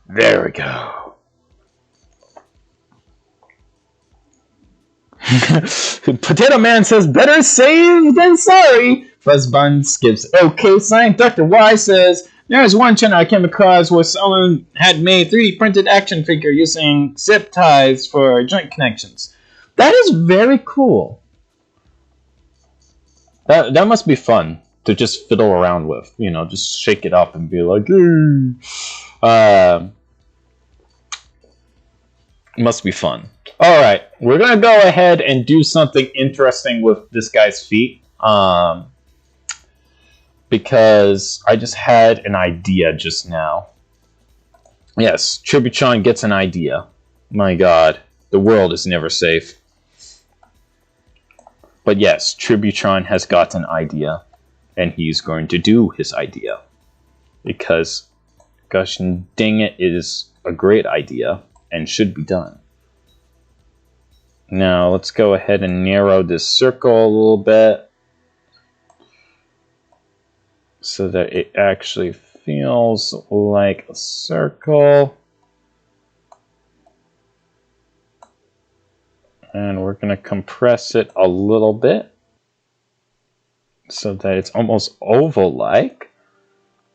There we go. Potato Man says, better safe than sorry. Fuzzbuns gives okay sign. Dr. Y says, there's one channel I came across where someone had made 3D printed action figure using zip ties for joint connections. That is very cool. That must be fun to just fiddle around with. You know, just shake it up and be like, must be fun. Alright, we're going to go ahead and do something interesting with this guy's feet. Because I just had an idea just now. Yes, Tribuchon gets an idea. My god, the world is never safe. But yes, Tribuchon has got an idea. And he's going to do his idea. Because, gosh dang it, it is a great idea. And should be done. Now, let's go ahead and narrow this circle a little bit. So that it actually feels like a circle. And we're going to compress it a little bit. So that it's almost oval-like.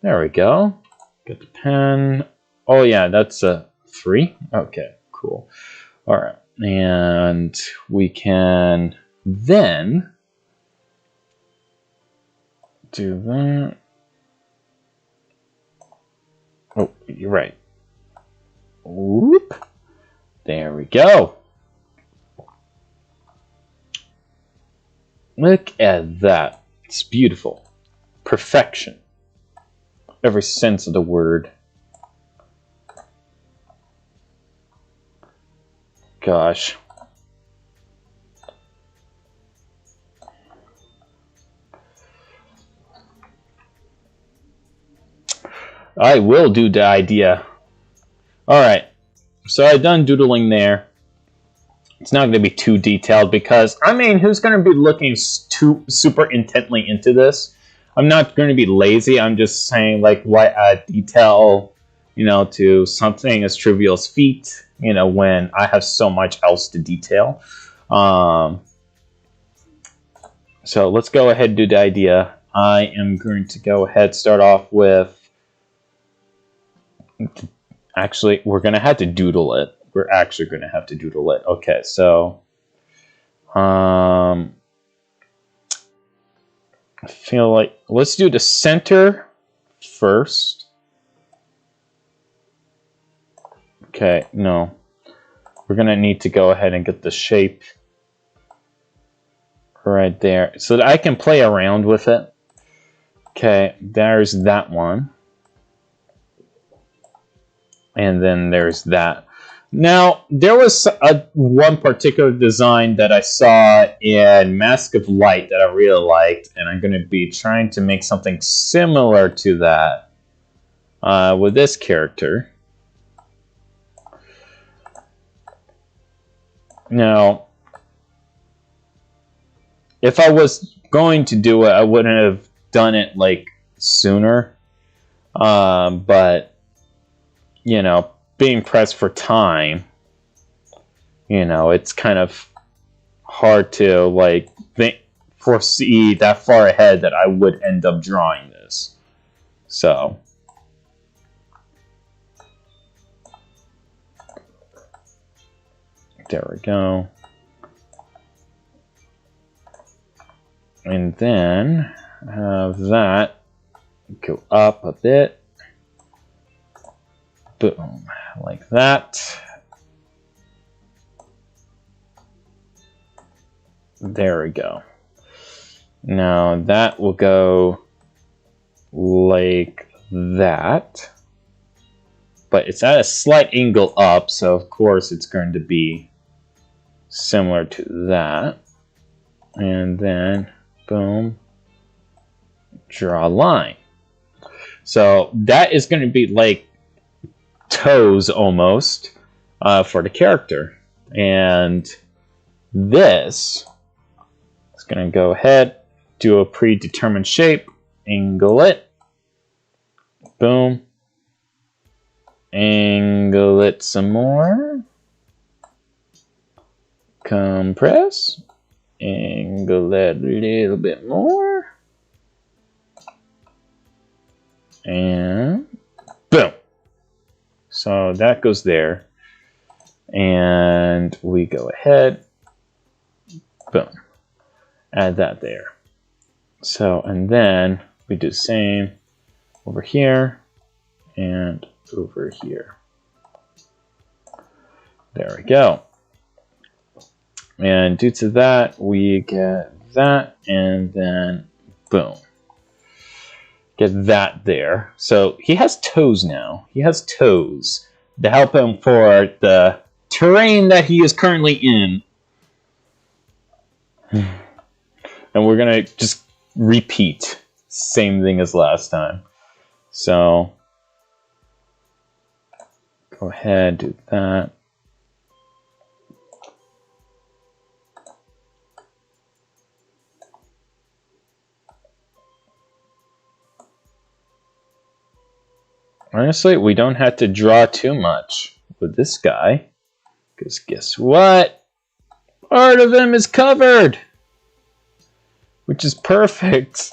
There we go. Get the pen. Oh yeah, that's a 3. Okay, cool. Alright. And we can then do that. Oh, you're right. Whoop. There we go. Look at that. It's beautiful. Perfection. Every sense of the word. Gosh. I will do the idea. Alright. So I've done doodling there. It's not going to be too detailed because, I mean, who's going to be looking too super intently into this? I'm not going to be lazy. I'm just saying, like, why add detail, you know, to something as trivial as feet, you know, when I have so much else to detail. So let's go ahead and do the idea. I am going to go ahead start off with. Actually, we're going to have to doodle it. We're actually going to have to doodle it. Okay, so I feel like let's do the center first. Okay, no. We're going to need to go ahead and get the shape right there so that I can play around with it. Okay, there's that one. And then there's that. Now, there was one particular design that I saw in Mask of Light that I really liked, and I'm going to be trying to make something similar to that with this character. Now, if I was going to do it, I wouldn't have done it like sooner. But, you know, being pressed for time, you know, it's kind of hard to like foresee that far ahead that I would end up drawing this. So there we go. And then have that go up a bit. Boom, like that. There we go. Now that will go like that. But it's at a slight angle up, so of course it's going to be similar to that. And then, boom, draw a line. So that is going to be like toes almost for the character. And this is going to go ahead, do a predetermined shape, angle it, boom, angle it some more, compress, angle it a little bit more, and boom. So that goes there, and we go ahead, boom, add that there. So, and then we do the same over here and over here. There we go. And due to that, we get that, and then boom. Get that there. So he has toes now. He has toes to help him for the terrain that he is currently in. And we're going to just repeat. Same thing as last time. So go ahead, do that. Honestly, we don't have to draw too much with this guy. Because guess what? Part of him is covered! Which is perfect.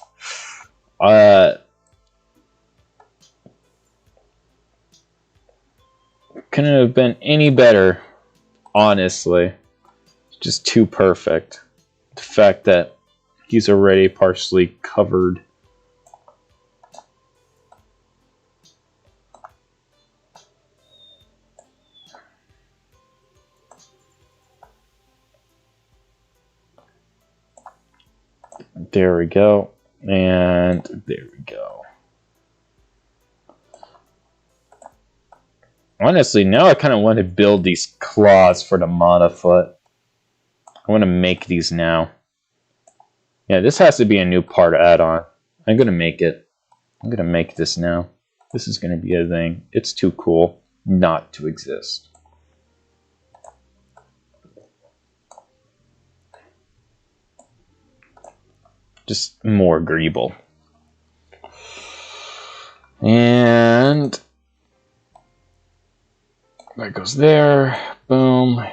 Couldn't have been any better, honestly. Just too perfect. The fact that he's already partially covered. There we go. And there we go. Honestly, now I kind of want to build these claws for the Matafoot. I want to make these now. Yeah, this has to be a new part add-on. I'm going to make it. I'm going to make this now. This is going to be a thing. It's too cool not to exist. Just more agreeable. And that goes there. Boom.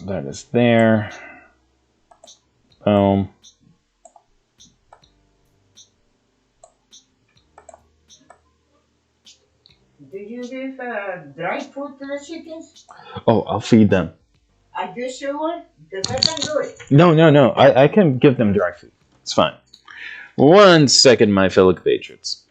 That is there. Boom. Do you give dry food to the chickens? Oh, I'll feed them. Are you sure? Because I can do it. No. I can give them dry food. It's fine. 1 second, my fellow compatriots.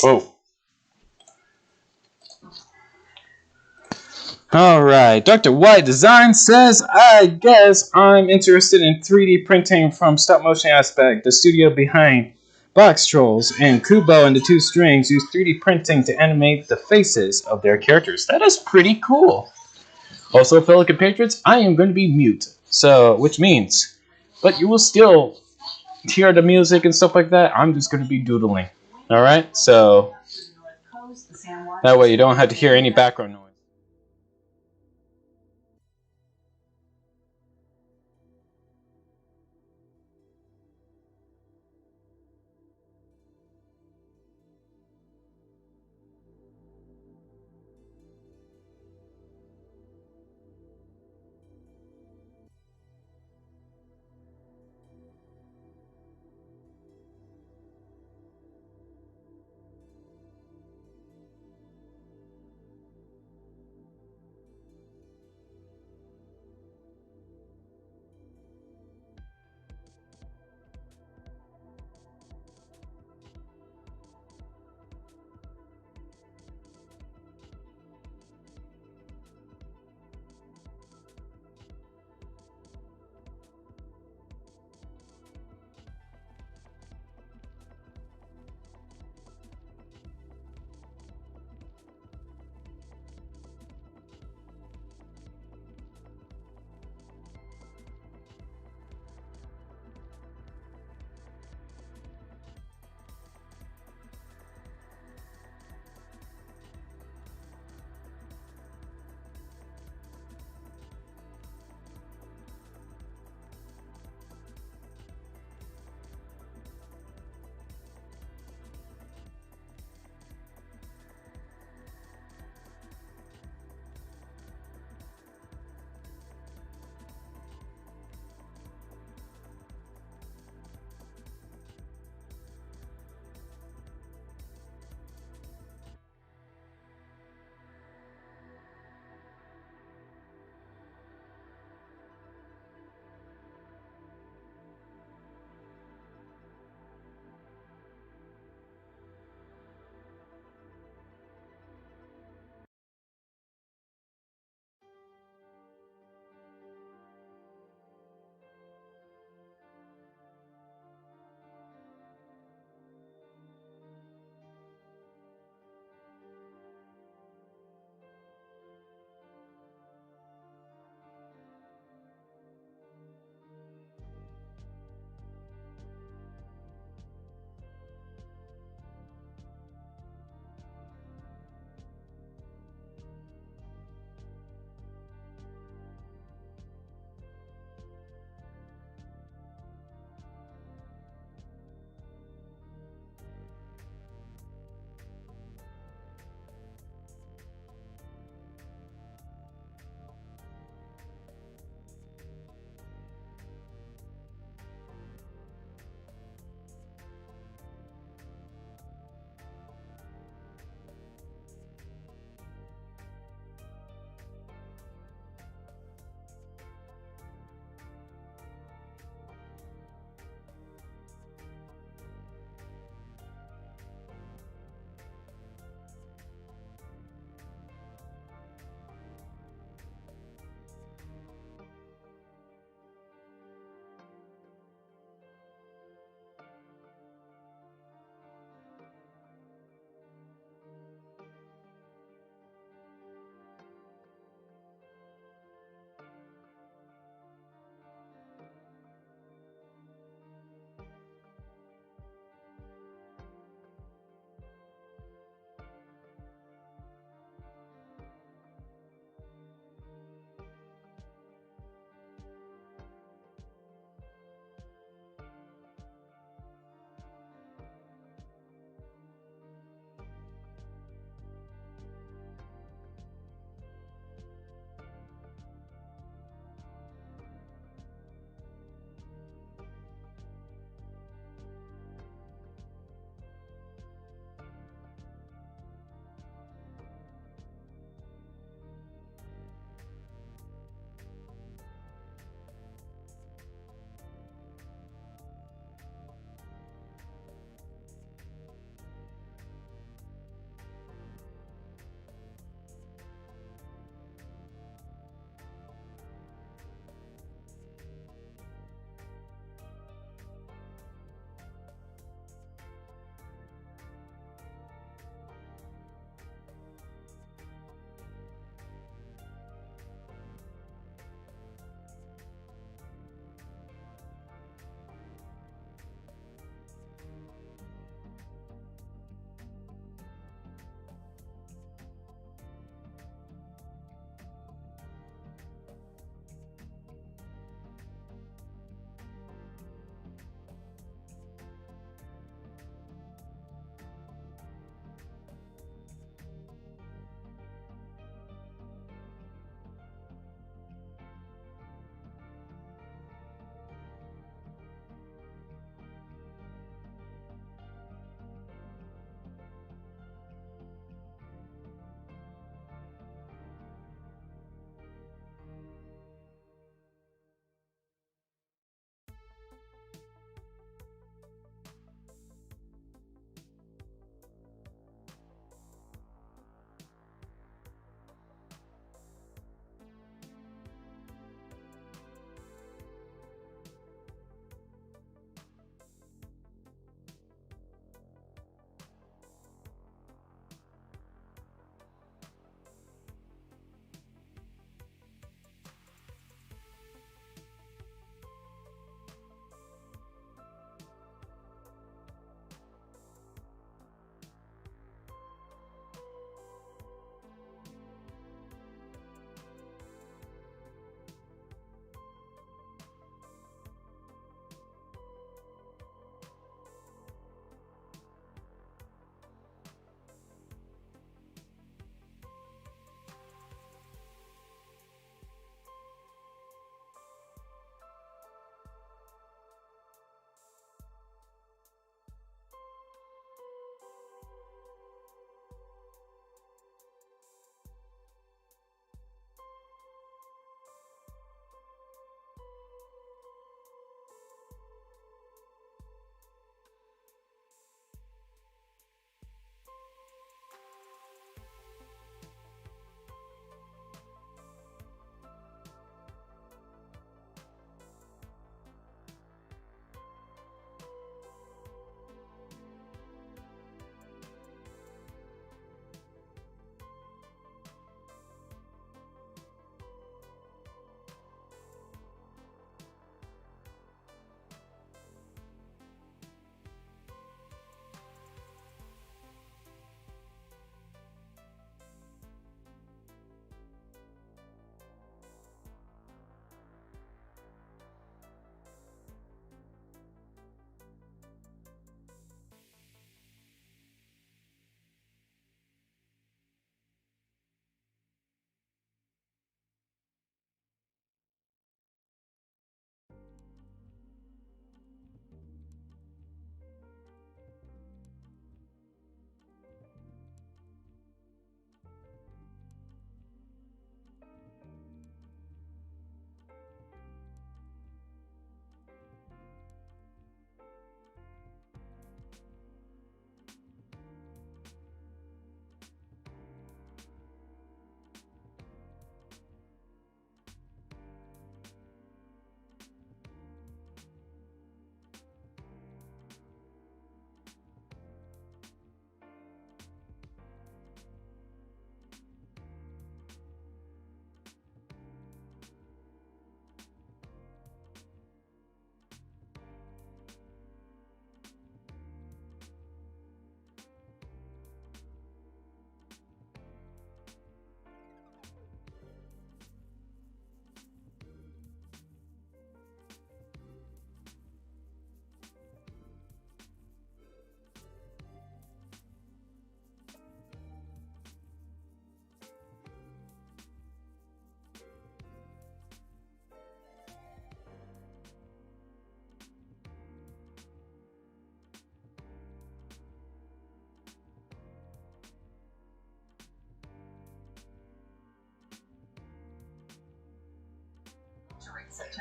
Whoa. Alright, Dr. White Design says, I guess I'm interested in 3D printing from stop motion aspect. The studio behind Box Trolls and Kubo and the Two Strings use 3D printing to animate the faces of their characters. That is pretty cool. Also, fellow compatriots, I am going to be mute. So, which means, but you will still hear the music and stuff like that. I'm just going to be doodling. Alright, so that way you don't have to hear any background noise.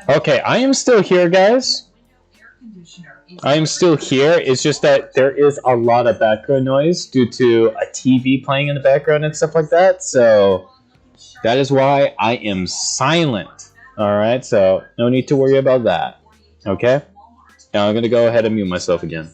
Okay, I am still here, guys. I am still here. It's just that there is a lot of background noise due to a TV playing in the background and stuff like that. So that is why I am silent. Alright, so no need to worry about that. Okay? Now I'm going to go ahead and mute myself again.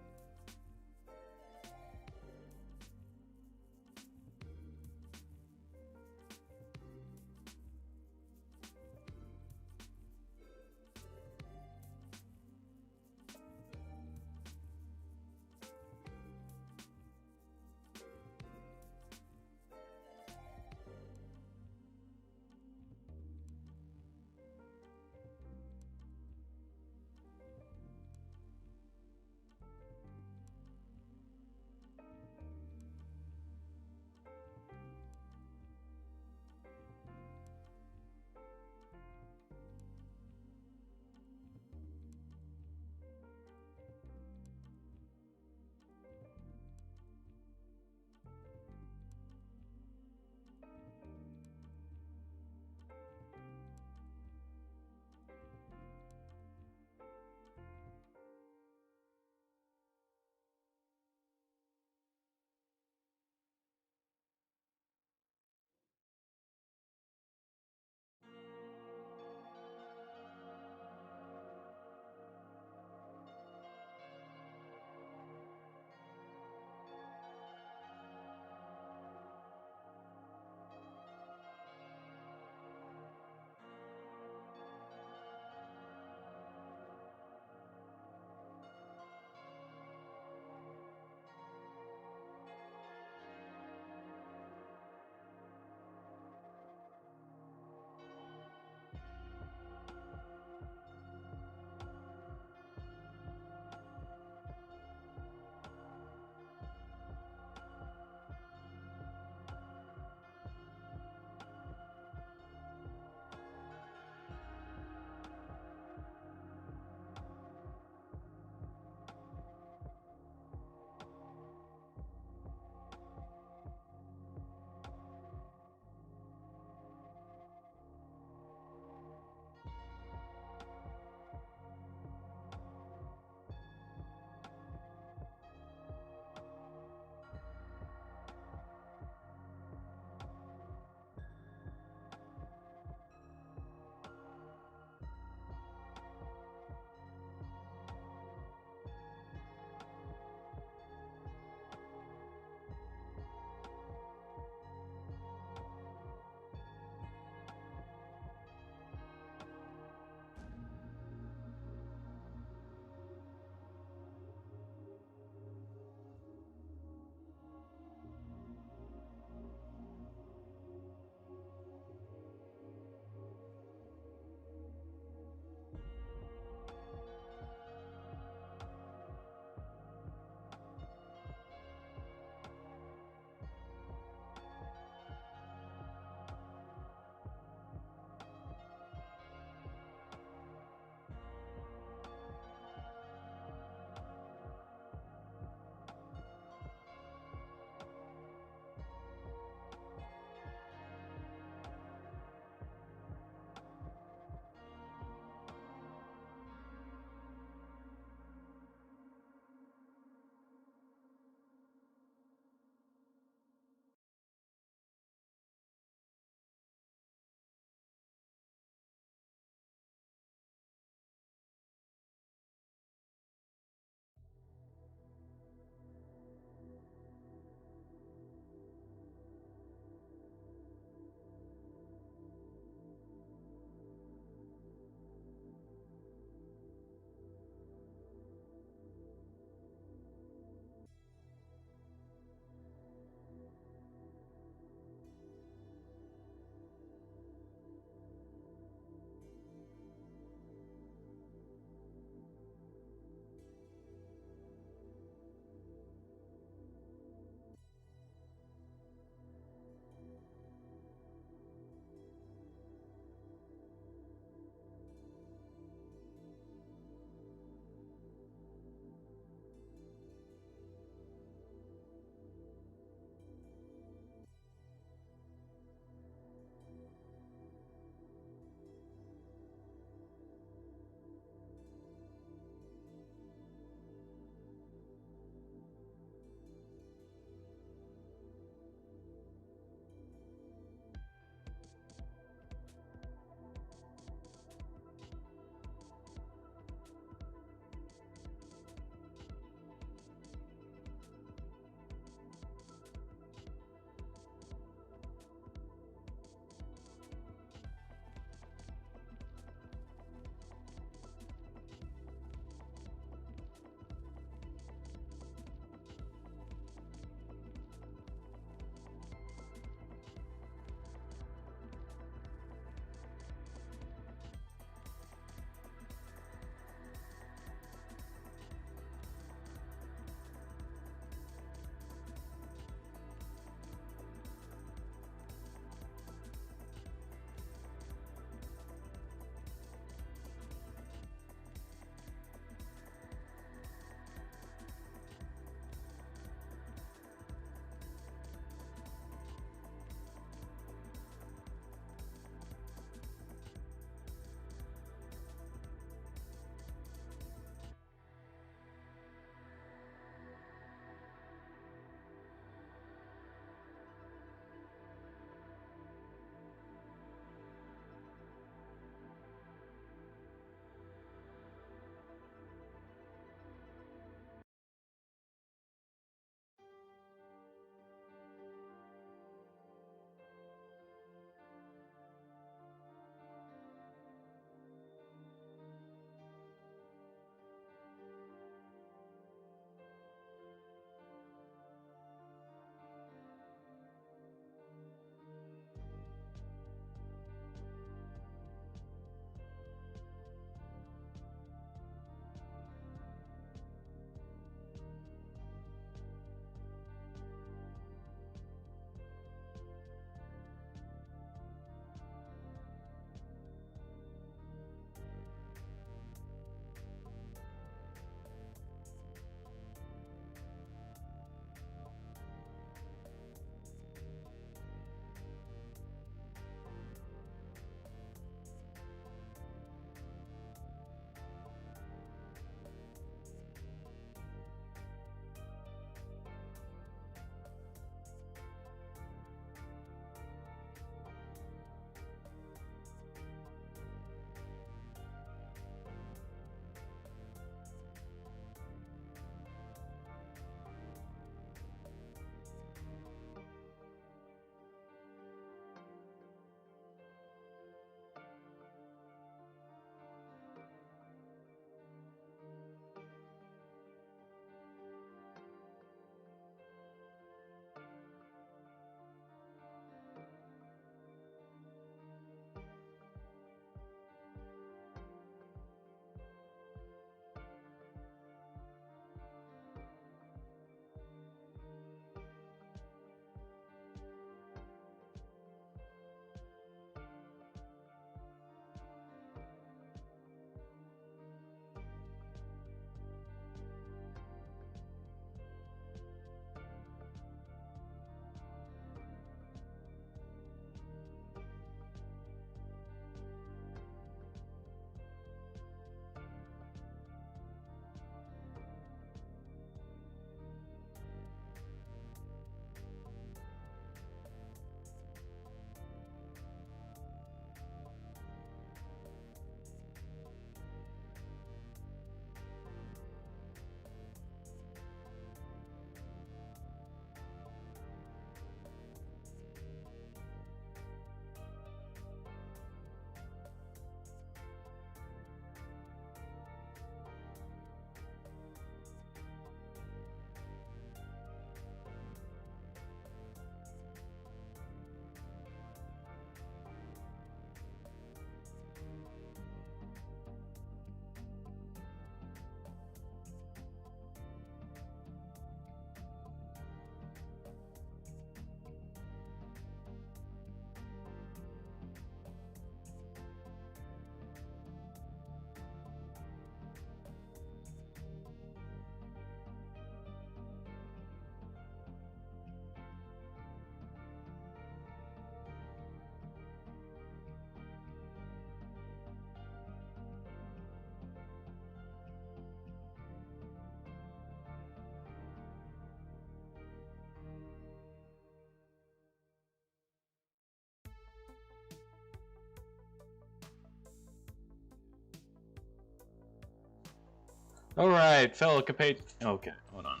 Alright, fellow compatriots. Okay, hold on.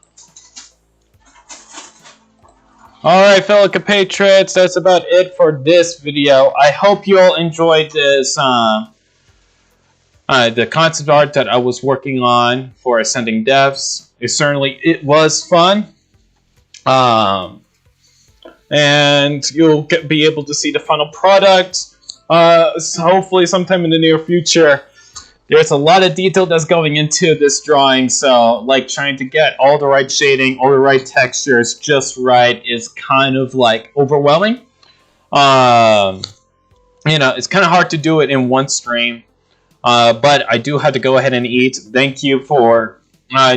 Alright, fellow compatriots, that's about it for this video. I hope you all enjoyed this, the concept art that I was working on for Ascending Devs. It was fun. And you'll be able to see the final product, so hopefully sometime in the near future. There's a lot of detail that's going into this drawing, so like trying to get all the right shading, all the right textures just right is kind of like overwhelming. You know, it's kind of hard to do it in one stream, but I do have to go ahead and eat. Thank you for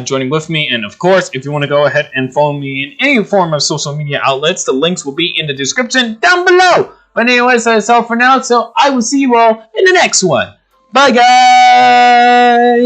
joining with me, and of course, if you want to go ahead and follow me in any form of social media outlets, the links will be in the description down below. But anyways, that's all for now, so I will see you all in the next one. Bye, guys!